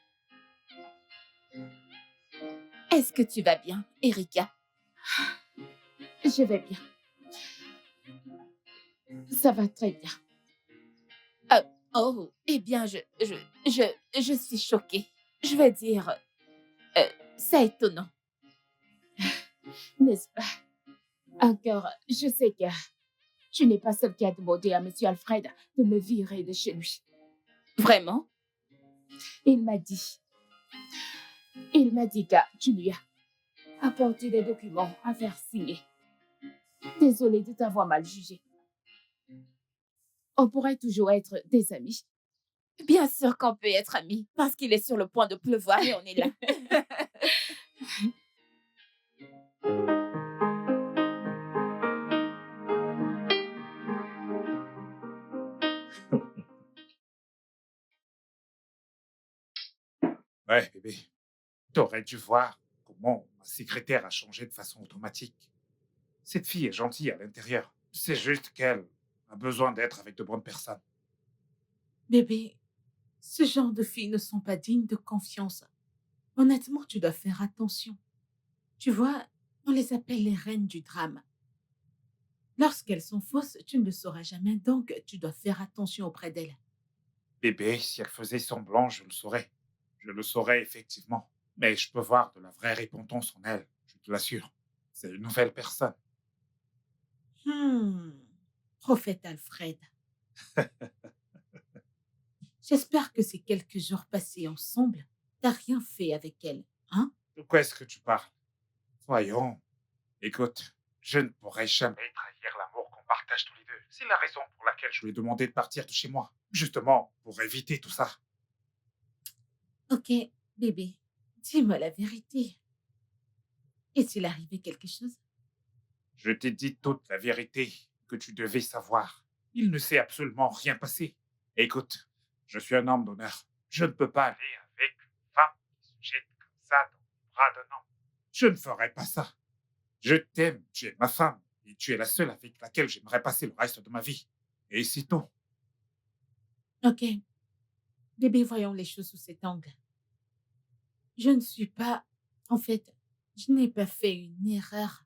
Est-ce que tu vas bien, Erika? Je vais bien. Ça va très bien. Oh, eh bien, je suis choquée. Je vais dire, c'est étonnant. N'est-ce pas? Encore, je sais que tu n'es pas seule qui a demandé à Monsieur Alfred de me virer de chez lui. Vraiment? Il m'a dit que tu lui as apporté des documents à faire signer. Désolée de t'avoir mal jugé. On pourrait toujours être des amis. Bien sûr qu'on peut être amis, parce qu'il est sur le point de pleuvoir et on est là. Ouais, bébé. T'aurais dû voir comment ma secrétaire a changé de façon automatique. Cette fille est gentille à l'intérieur. C'est juste qu'elle a besoin d'être avec de bonnes personnes. Bébé, ce genre de filles ne sont pas dignes de confiance. Honnêtement, tu dois faire attention. Tu vois, on les appelle les reines du drame. Lorsqu'elles sont fausses, tu ne le sauras jamais, donc tu dois faire attention auprès d'elles. Bébé, si elle faisait semblant, je le saurais. Je le saurais effectivement. Mais je peux voir de la vraie repentance en elle, je te l'assure. C'est une nouvelle personne. Hmm, prophète Alfred. J'espère que ces quelques jours passés ensemble, t'as rien fait avec elle, hein? De quoi est-ce que tu parles? Voyons. Écoute, je ne pourrais jamais trahir l'amour qu'on partage tous les deux. C'est la raison pour laquelle je lui ai demandé de partir de chez moi. Justement, pour éviter tout ça. Ok, bébé, dis-moi la vérité. Est-il arrivé quelque chose? Je t'ai dit toute la vérité que tu devais savoir. Il ne s'est absolument rien passé. Écoute, je suis un homme d'honneur. Je ne peux pas aller avec une femme qui se jette comme ça dans les bras d'un homme. Je ne ferai pas ça. Je t'aime, tu es ma femme, et tu es la seule avec laquelle j'aimerais passer le reste de ma vie. Et c'est tout. Ok, bébé, voyons les choses sous cet angle. Je ne suis pas... En fait, je n'ai pas fait une erreur.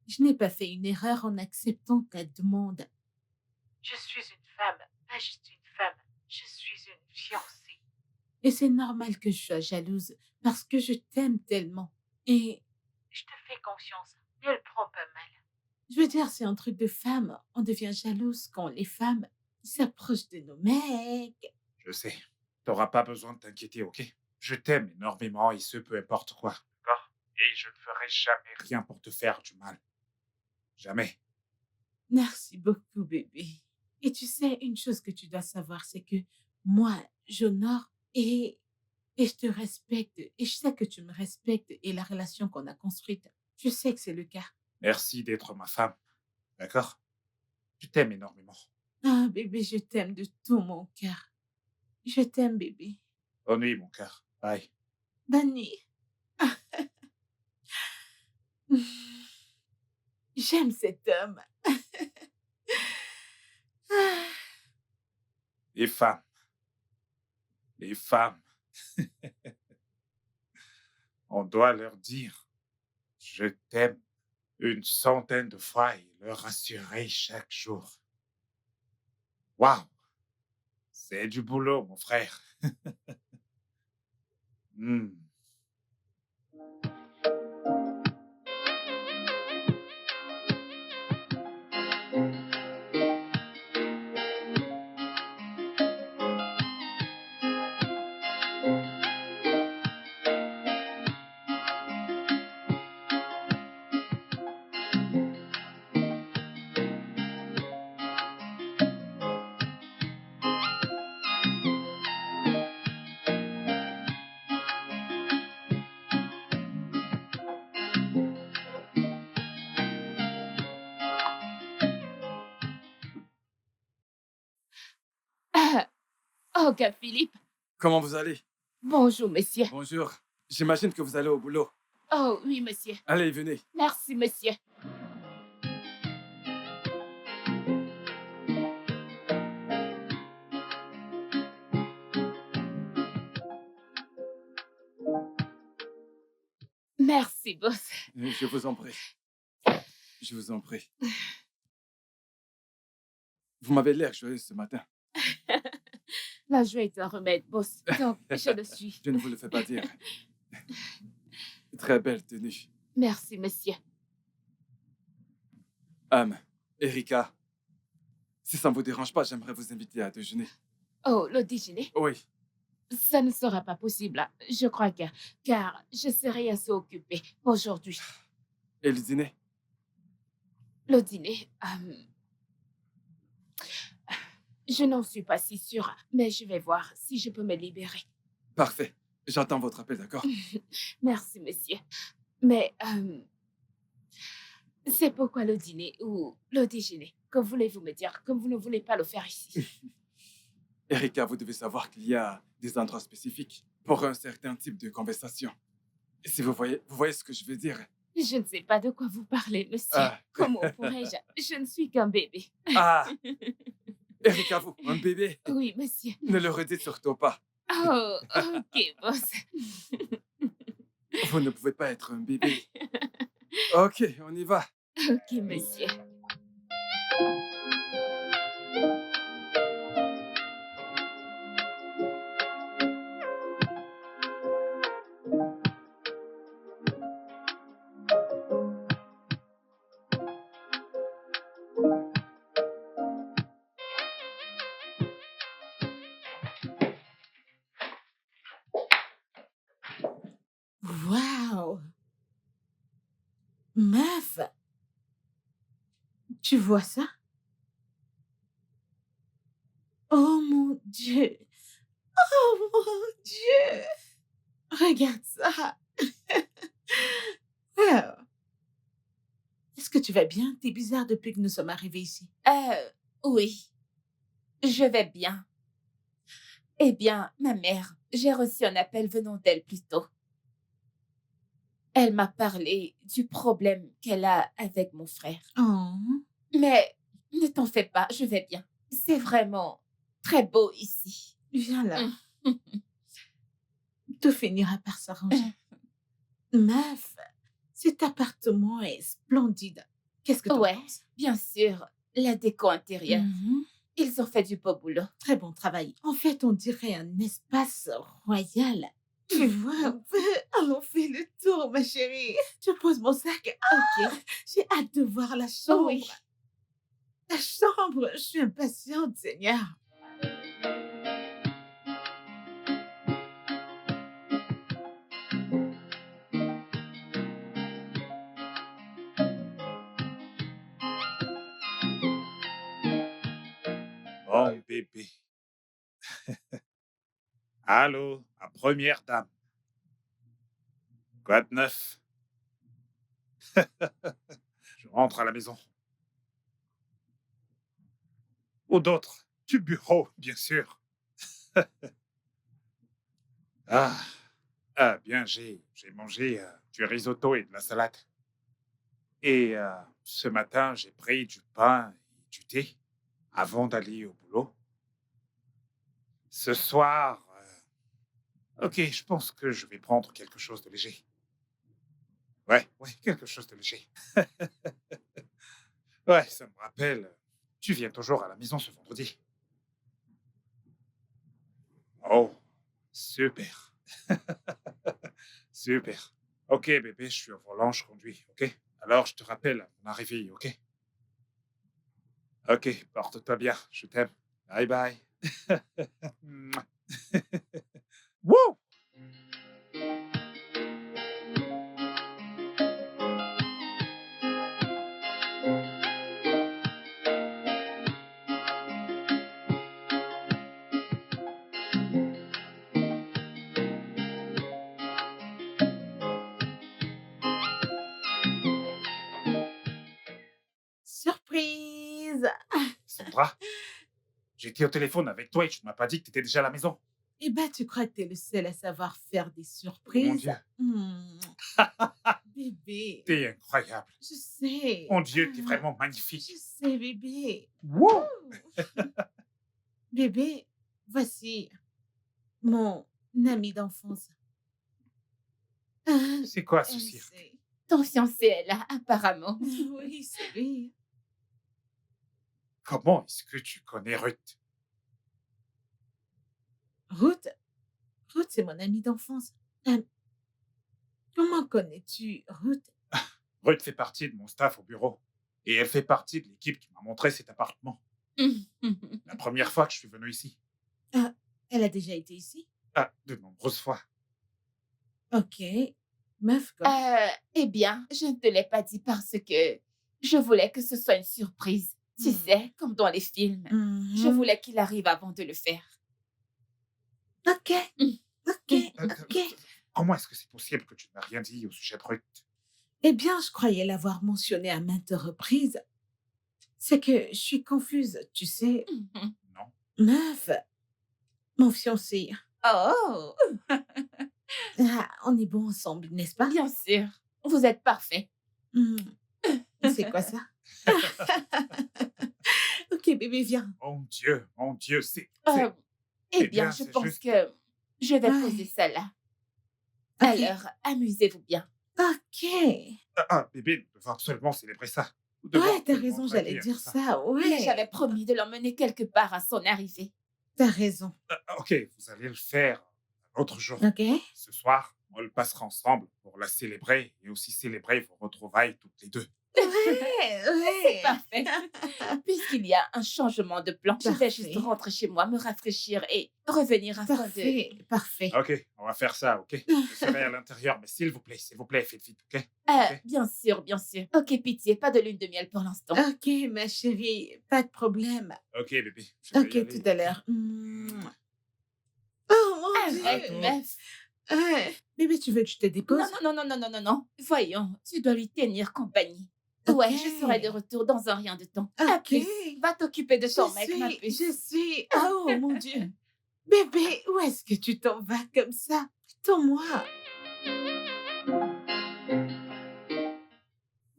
Je n'ai pas fait une erreur en acceptant ta demande. Je suis une femme, pas juste une femme. Je suis une fiancée. Et c'est normal que je sois jalouse parce que je t'aime tellement. Et je te fais confiance. Ne le prends pas mal. Je veux dire, c'est un truc de femme. On devient jalouse quand les femmes s'approchent de nos mecs. Je sais. T'auras pas besoin de t'inquiéter, ok? Je t'aime énormément et ce, peu importe quoi. D'accord? Et je ne ferai jamais rien pour te faire du mal. Jamais. Merci beaucoup, bébé. Et tu sais, une chose que tu dois savoir, c'est que moi, j'honore et je te respecte. Et je sais que tu me respectes et la relation qu'on a construite, je sais que c'est le cas. Merci d'être ma femme. D'accord? Je t'aime énormément. Ah, bébé, je t'aime de tout mon cœur. Je t'aime, bébé. Bonne nuit, mon cœur. Bye. Bonne nuit. J'aime cet homme. Ah, Les femmes. Les femmes. On doit leur dire je t'aime une centaine de fois et leur rassurer chaque jour. Waouh! C'est du boulot, mon frère. Hmm. Ah, oh, gars Philippe. Comment vous allez? Bonjour, monsieur. Bonjour. J'imagine que vous allez au boulot. Oh, oui, monsieur. Allez, venez. Merci, monsieur. Merci, boss. Je vous en prie. Je vous en prie. Vous m'avez l'air joyeuse ce matin. La joie est un remède, boss. Donc, je le suis. Je ne vous le fais pas dire. Très belle tenue. Merci, monsieur. Erika, si ça ne vous dérange pas, j'aimerais vous inviter à déjeuner. Oh, le déjeuner? Oui. Ça ne sera pas possible, hein. Je crois que... Car je serai assez occupée aujourd'hui. Et le dîner? Le dîner... je n'en suis pas si sûre, mais je vais voir si je peux me libérer. Parfait. J'attends votre appel, d'accord? Merci, monsieur. Mais... c'est pourquoi le dîner ou le déjeuner? Que voulez-vous me dire? Comme vous ne voulez pas le faire ici. Erika, vous devez savoir qu'il y a des endroits spécifiques pour un certain type de conversation. Si vous voyez ce que je veux dire. Je ne sais pas de quoi vous parlez, monsieur. Ah. Comment pourrais-je? Je ne suis qu'un bébé. Ah! Erika, vous, un bébé? Oui, monsieur. Ne le redites surtout pas. Oh, ok, boss. Vous ne pouvez pas être un bébé. Ok, on y va. Ok, monsieur. waouh! Meuf! Tu vois ça? Oh mon Dieu! Oh mon Dieu! Regarde ça. Wow. Est-ce que tu vas bien? T'es bizarre depuis que nous sommes arrivés ici. Oui, je vais bien. Eh bien, ma mère, j'ai reçu un appel venant d'elle plus tôt. Elle m'a parlé du problème qu'elle a avec mon frère. Oh, Mais ne t'en fais pas, je vais bien. C'est vraiment très beau ici. viens là. Mm. Tout finira par s'arranger. Meuf, cet appartement est splendide. Qu'est-ce que tu Ouais, penses? bien sûr, la déco intérieure. Mhm. Ils ont fait du beau boulot. Très bon travail. En fait, on dirait un espace royal. Tu vois un peu? Allons, fais le tour, ma chérie. Je pose mon sac. Ok. J'ai hâte de voir la chambre. Oui. La chambre, je suis impatiente, Seigneur. Mon bébé. Allô, la première dame. Quoi de neuf? Je rentre à la maison. Ou d'autres. Du bureau, bien sûr. Ah, bien, j'ai mangé du risotto et de la salade. Et ce matin, j'ai pris du pain et du thé avant d'aller au boulot. Ce soir, ok, je pense que je vais prendre quelque chose de léger. Ouais, quelque chose de léger. Ouais, ça me rappelle, tu viens toujours à la maison ce vendredi. Oh, super. Super. Ok, bébé, je suis au volant, je conduis, ok? Alors, je te rappelle à mon arrivée, ok? Ok, porte-toi bien, je t'aime. Bye bye. Mouah. Wouh! Surprise! Sandra, j'étais au téléphone avec toi et tu ne m'as pas dit que tu étais déjà à la maison. Eh ben, tu crois que t'es le seul à savoir faire des Oh mon surprises? Dieu, Bébé, t'es incroyable. je sais. Mon Dieu, t'es Ah, vraiment je magnifique. sais, bébé. Wouh! Bébé, voici mon ami d'enfance. Ah, C'est quoi ce elle cirque? sait. Ton fiancé est là, apparemment. Oui, c'est lui. Comment est-ce que tu connais Ruth? Ruth, Ruth, c'est mon amie d'enfance. Comment connais-tu Ruth? Ruth fait partie de mon staff au bureau. Et elle fait partie de l'équipe qui m'a montré cet appartement. La première fois que je suis venu ici. Ah, elle a déjà été ici? Ah, de nombreuses fois. Ok. Meuf, quoi. Eh bien, je ne te l'ai pas dit parce que je voulais que ce soit une surprise. Tu sais, comme dans les films. Je Mhm. voulais qu'il arrive avant de le faire. Ok, Mm. ok, Euh, ok. Comment est-ce que c'est possible que tu ne m'as rien dit au sujet de Ruth? Eh bien, je croyais l'avoir mentionné à maintes reprises. C'est que je suis confuse, tu sais. Mhm. Non. Meuf, mon fiancé. Oh, Ah, on est bon ensemble, n'est-ce pas? bien sûr. Vous êtes parfait. Hmm, c'est quoi ça? Ok, bébé, viens. Mon Dieu, Euh, eh c'est bien, bien, je c'est pense juste. que je vais Ouais. poser ça là. Ok. Alors, amusez-vous bien. Ok. Bébé, nous devons absolument célébrer ça. Nous devons Ouais, t'as absolument raison, trinquer j'allais après dire ça. ça. Mais j'avais Ouais, promis de l'emmener quelque part à son arrivée. t'as raison. Ok, vous allez le faire un autre jour. Ok. Ce soir, on le passera ensemble pour la célébrer et aussi célébrer vos retrouvailles toutes les deux. Ouais, C'est ouais. parfait. Puisqu'il y a un changement de plan, je vais juste Parfait. rentrer chez moi, me rafraîchir et revenir afin de... Parfait, parfait. Ok, on va faire ça, ok? Je serai à l'intérieur, mais s'il vous plaît, faites vite, ok? Ok. Bien sûr, bien sûr. Ok, pitié, pas de lune de miel pour l'instant. Ok, ma chérie, pas de problème. Ok, bébé. Je vais y Ok, aller, tout à ok? l'heure. Mouah. Oh mon Arrête, Dieu! meuf. Bébé, tu veux que je te dépose? Non. Voyons, tu dois lui tenir compagnie. Ouais, je serai de Ok. retour dans un rien de temps. À Ok. plus. Va t'occuper de ton mec, ma puce. Je suis. Oh mon Dieu. Bébé, où est-ce que tu t'en vas comme ça? Attends-moi.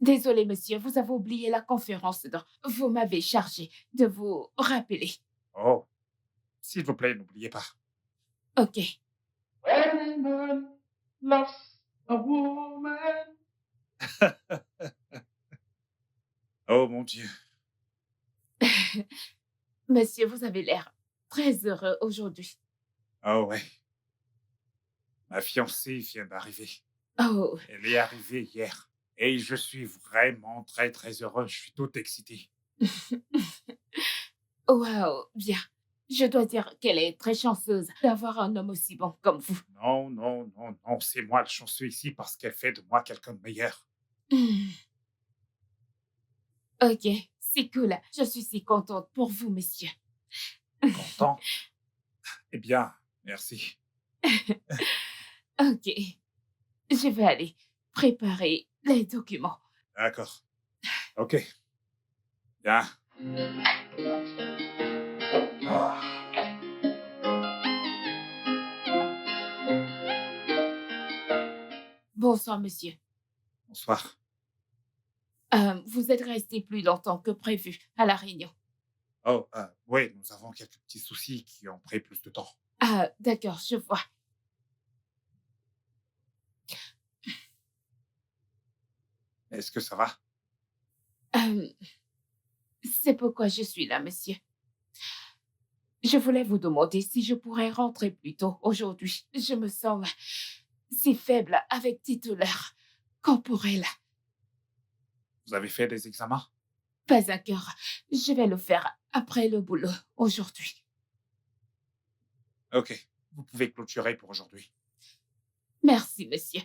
Désolé, monsieur, vous avez oublié la conférence. Vous m'avez chargé de vous rappeler. Oh, s'il vous plaît, n'oubliez pas. Ok. When man loves a woman. Oh mon Dieu. Monsieur, vous avez l'air très heureux aujourd'hui. Oh ouais. Ma fiancée vient d'arriver. Oh, Elle est arrivée hier. Et je suis vraiment très très heureux. Je suis tout excité. waouh, bien. Je dois dire qu'elle est très chanceuse d'avoir un homme aussi bon comme vous. Non. C'est moi le chanceux ici parce qu'elle fait de moi quelqu'un de meilleur. Hmm. Ok, c'est cool. Je suis si contente pour vous, monsieur. Content? Eh bien, merci. Ok, je vais aller préparer les documents. D'accord. Ok. Bien. Ah, Bonsoir, monsieur. bonsoir. Vous êtes resté plus longtemps que prévu à la réunion. Oh, oui, nous avons quelques petits soucis qui ont pris plus de temps. Ah, d'accord, je vois. Est-ce que ça va? Euh, c'est pourquoi je suis là, monsieur. Je voulais vous demander si je pourrais rentrer plus tôt aujourd'hui. Je me sens si faible avec des douleurs corporelles. Vous avez fait des examens? Pas encore. Je vais le faire après le boulot aujourd'hui. Ok. Vous pouvez clôturer pour aujourd'hui. Merci, monsieur.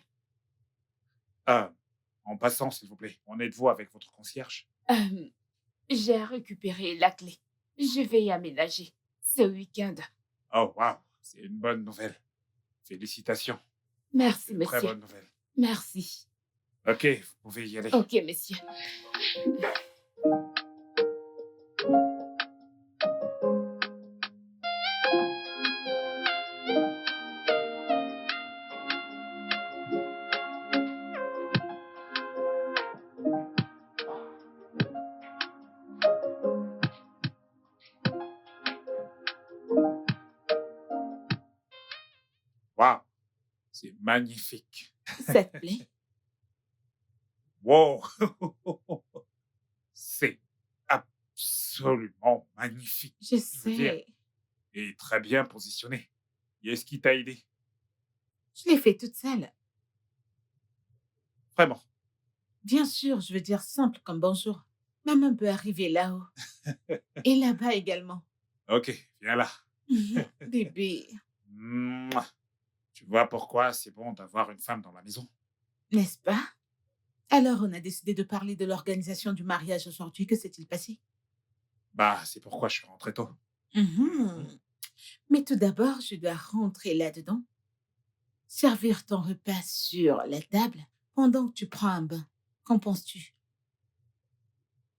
En passant, s'il vous plaît, en êtes-vous avec votre concierge? Euh, j'ai récupéré la clé. Je vais y aménager ce week-end. Oh, waouh, c'est une bonne nouvelle. Félicitations. Merci, C'est une très monsieur. bonne nouvelle. Merci. Ok, vous pouvez y aller. Ok, monsieur. Waouh, c'est magnifique. Ça te plaît? Wow, c'est absolument magnifique. Je veux dire, sais. et très bien positionné. Et est-ce qui t'a aidé? Je l'ai fait toute seule. Vraiment. Bien sûr, je veux dire simple comme bonjour. Maman peut arriver là-haut. Et là-bas également. Ok, viens là. Bébé, Mouah. Tu vois pourquoi c'est bon d'avoir une femme dans la maison? n'est-ce pas? Alors, on a décidé de parler de l'organisation du mariage aujourd'hui. Que s'est-il passé? Bah, c'est pourquoi je suis rentré tôt. Mhm. Mais tout d'abord, je dois rentrer là-dedans, servir ton repas sur la table pendant que tu prends un bain. Qu'en penses-tu?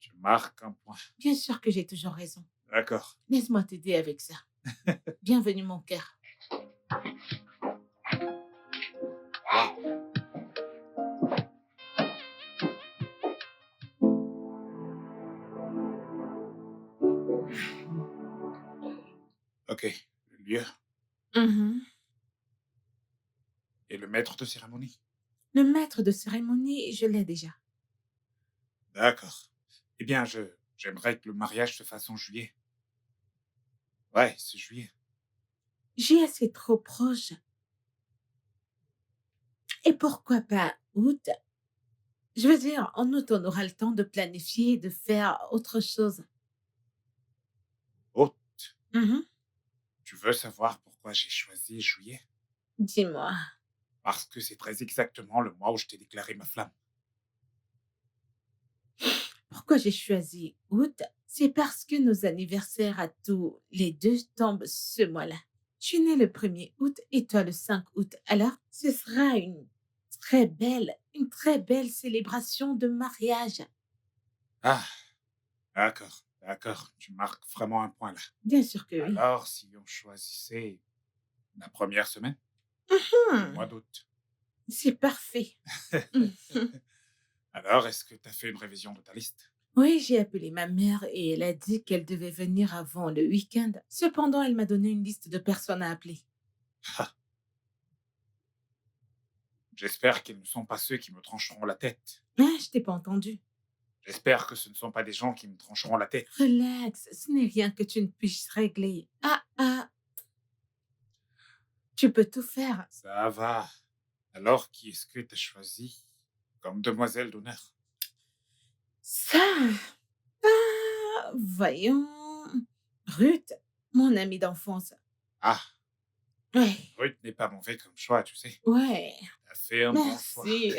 Tu marques un point. Bien sûr que j'ai toujours raison. D'accord. Laisse-moi t'aider avec ça. Bienvenue, mon cœur. Waouh. Ok, le lieu Mhm. et le maître de cérémonie. Le maître de cérémonie, je l'ai déjà. D'accord. Eh bien, j'aimerais que le mariage se fasse en juillet. Ouais, c'est juillet. Juillet, c'est trop proche. Et pourquoi pas août? Je veux dire, en août, on aura le temps de planifier, de faire autre chose. Oh, Mhm. tu veux savoir pourquoi j'ai choisi juillet? Dis-moi. Parce que c'est très exactement le mois où je t'ai déclaré ma flamme. Pourquoi j'ai choisi août? C'est parce que nos anniversaires à tous les deux tombent ce mois-là. Je suis née le 1er août et toi le 5 août. Alors, ce sera une très belle célébration de mariage. Ah, d'accord, d'accord. Tu marques vraiment un point là. Bien sûr que oui. Alors, si on choisissait la première semaine du mois Hmm, d'août, c'est parfait. Hmm. alors est-ce que tu as fait une révision de ta liste? Oui, j'ai appelé ma mère et elle a dit qu'elle devait venir avant le week-end. Cependant, elle m'a donné une liste de personnes à appeler. Ah, j'espère qu'ils ne sont pas ceux qui me trancheront la tête. Ah, je t'ai pas entendu. J'espère que ce ne sont pas des gens qui me trancheront la tête. Relax, ce n'est rien que tu ne puisses régler. Tu peux tout faire. Ça va. Alors, qui est-ce que tu as choisi comme demoiselle d'honneur? Ça, voyons. Ruth, mon amie d'enfance. Ah, Ouais, Ruth n'est pas mauvais comme choix, tu sais. ouais, T'as fait un bon choix. merci.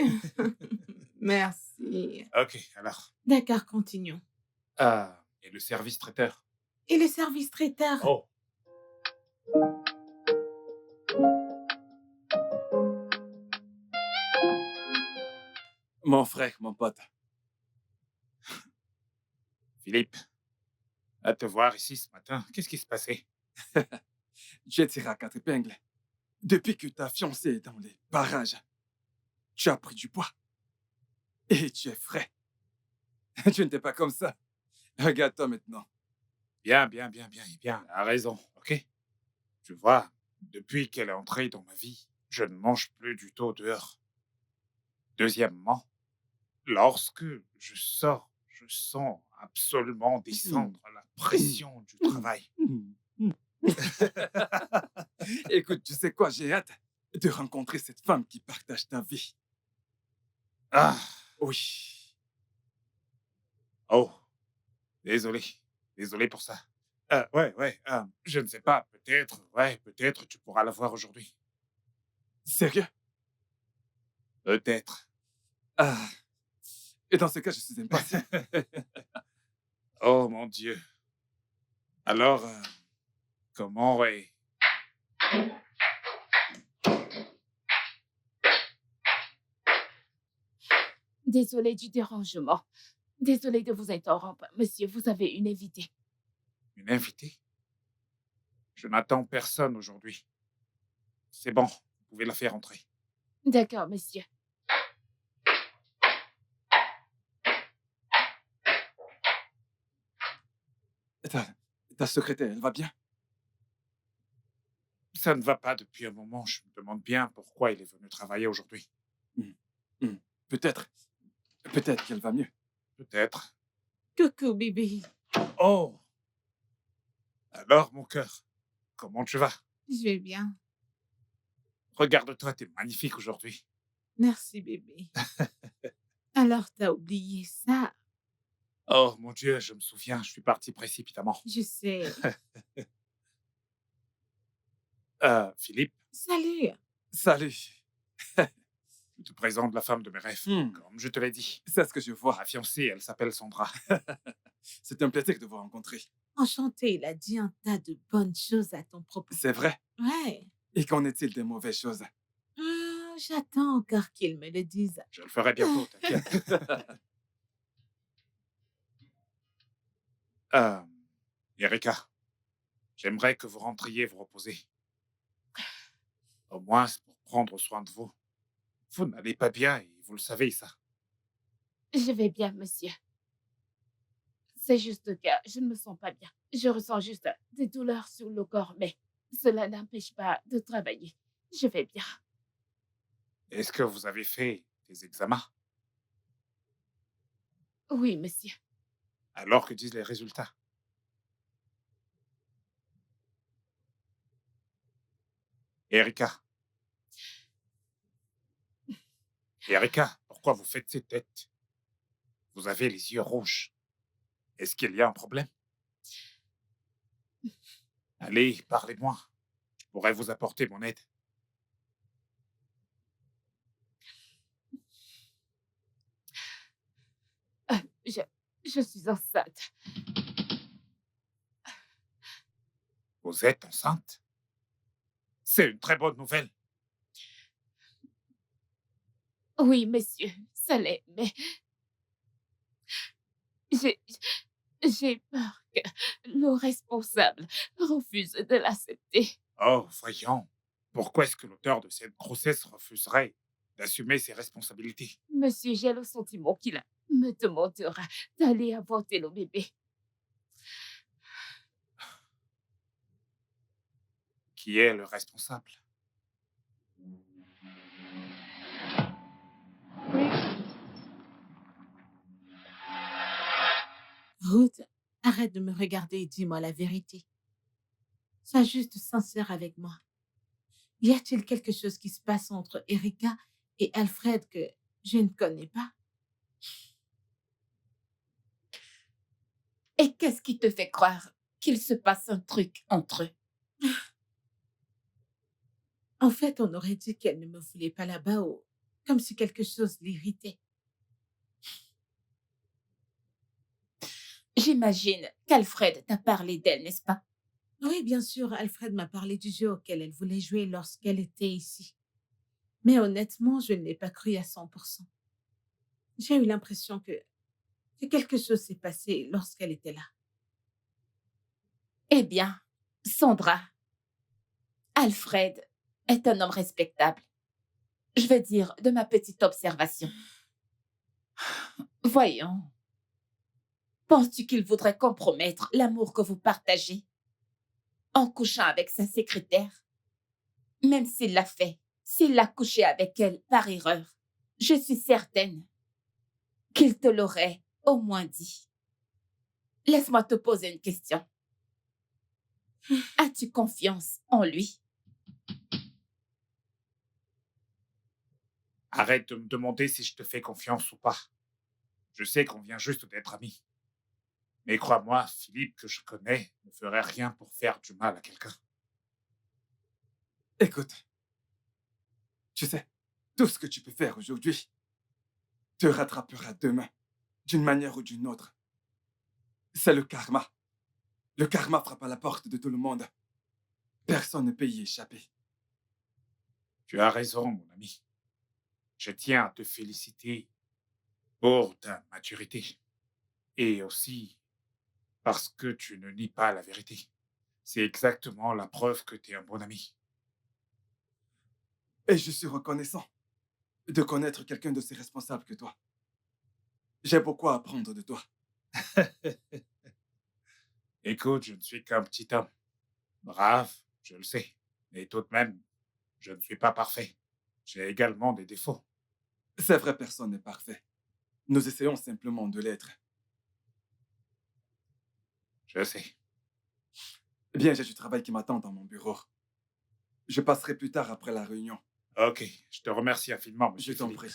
Merci. Ok, alors. D'accord, continuons. Ah, et le service traiteur? Et le service traiteur? Oh, Mon frère, mon pote. Philippe, à te voir ici ce matin, qu'est-ce qui se passait? J'ai tiré à 4 épingles. Depuis que ta fiancée est dans les parages, tu as pris du poids. Et tu es frais. Tu n'étais pas comme ça. Regarde-toi maintenant. Bien, bien, bien, bien, bien. T'as raison, ok? Tu vois, depuis qu'elle est entrée dans ma vie, je ne mange plus du tout dehors. Deuxièmement, lorsque je sors, je sens absolument descendre la pression du travail. Écoute, tu sais quoi, j'ai hâte de rencontrer cette femme qui partage ta vie. Ah, Oui. oh, désolé. Désolé pour ça. Ouais, je ne sais pas, peut-être tu pourras la voir aujourd'hui. Sérieux? Peut-être. Ah. Et dans ce cas, je suis impatient. Oh mon Dieu. Alors, comment est... Désolée du dérangement. Désolée de vous interrompre. Monsieur, vous avez une invitée. Une invitée? Je n'attends personne aujourd'hui. C'est bon, vous pouvez la faire entrer. D'accord, monsieur. Ta, ta secrétaire, elle va bien? Ça ne va pas depuis un moment. Je me demande bien pourquoi il est venu travailler aujourd'hui. Hmm. Peut-être. Peut-être qu'elle va mieux. Peut-être. Coucou, bébé. Oh! Alors, mon cœur, comment tu vas? Je vais bien. Regarde-toi, t'es magnifique aujourd'hui. Merci, bébé. Alors, t'as oublié ça? Oh mon Dieu, je me souviens, je suis parti précipitamment. Je sais. Philippe, Salut. Salut. je te présente la femme de mes rêves, Hmm. comme je te l'ai dit. C'est ce que je vois. Ma fiancée, elle s'appelle Sandra. C'est un plaisir de vous rencontrer. Enchanté, il a dit un tas de bonnes choses à ton propos. C'est vrai. Ouais. Et qu'en est-il des mauvaises choses? J'attends encore qu'il me le dise. Je le ferai bientôt, t'inquiète. Erika, j'aimerais que vous rentriez vous reposer. Au moins, c'est pour prendre soin de vous. Vous n'allez pas bien et vous le savez, ça. Je vais bien, monsieur. C'est juste que je ne me sens pas bien. Je ressens juste des douleurs sur le corps, mais cela n'empêche pas de travailler. Je vais bien. Est-ce que vous avez fait des examens? Oui, monsieur. Alors que disent les résultats? Erika. Erika, pourquoi vous faites ces têtes? Vous avez les yeux rouges. Est-ce qu'il y a un problème? Allez, parlez-moi. Je pourrais vous apporter mon aide. Euh, je, je suis enceinte. Vous êtes enceinte? C'est une très bonne nouvelle. Oui, monsieur, ça l'est, mais j'ai j'ai peur que le responsable refuse de l'accepter. Oh, voyons. Pourquoi est-ce que l'auteur de cette grossesse refuserait d'assumer ses responsabilités? Monsieur, j'ai le sentiment qu'il me demandera d'aller avorter le bébé. Qui est le responsable? Ruth, arrête de me regarder et dis-moi la vérité. Sois juste sincère avec moi. Y a-t-il quelque chose qui se passe entre Erika et Alfred que je ne connais pas? Et qu'est-ce qui te fait croire qu'il se passe un truc entre eux? En fait, on aurait dit qu'elle ne me voulait pas là-bas ou comme si quelque chose l'irritait. J'imagine qu'Alfred t'a parlé d'elle, n'est-ce pas? Oui, bien sûr, Alfred m'a parlé du jeu auquel elle voulait jouer lorsqu'elle était ici. Mais honnêtement, je ne l'ai pas cru à 100%. J'ai eu l'impression que quelque chose s'est passé lorsqu'elle était là. Eh bien, Sandra, Alfred est un homme respectable. Je veux dire, de ma petite observation. Voyons. Penses-tu qu'il voudrait compromettre l'amour que vous partagez en couchant avec sa secrétaire? Même s'il l'a fait, s'il l'a couché avec elle par erreur, je suis certaine qu'il te l'aurait au moins dit. Laisse-moi te poser une question. As-tu confiance en lui? Arrête de me demander si je te fais confiance ou pas. Je sais qu'on vient juste d'être amis. Mais crois-moi, Philippe, que je connais, ne ferait rien pour faire du mal à quelqu'un. Écoute, tu sais, tout ce que tu peux faire aujourd'hui te rattrapera demain, d'une manière ou d'une autre. C'est le karma. Le karma frappe à la porte de tout le monde. Personne ne peut y échapper. Tu as raison, mon ami. Je tiens à te féliciter pour ta maturité. Et aussi parce que tu ne nies pas la vérité. C'est exactement la preuve que tu es un bon ami. Et je suis reconnaissant de connaître quelqu'un d'aussi responsable que toi. J'ai beaucoup à apprendre de toi. Écoute, je ne suis qu'un petit homme. Brave, je le sais. Mais tout de même, je ne suis pas parfait. J'ai également des défauts. C'est vrai, personne n'est parfait. Nous essayons simplement de l'être. Je sais. Bien, j'ai du travail qui m'attend dans mon bureau. Je passerai plus tard après la réunion. Ok, je te remercie infiniment, Je monsieur t'en Philippe. prie.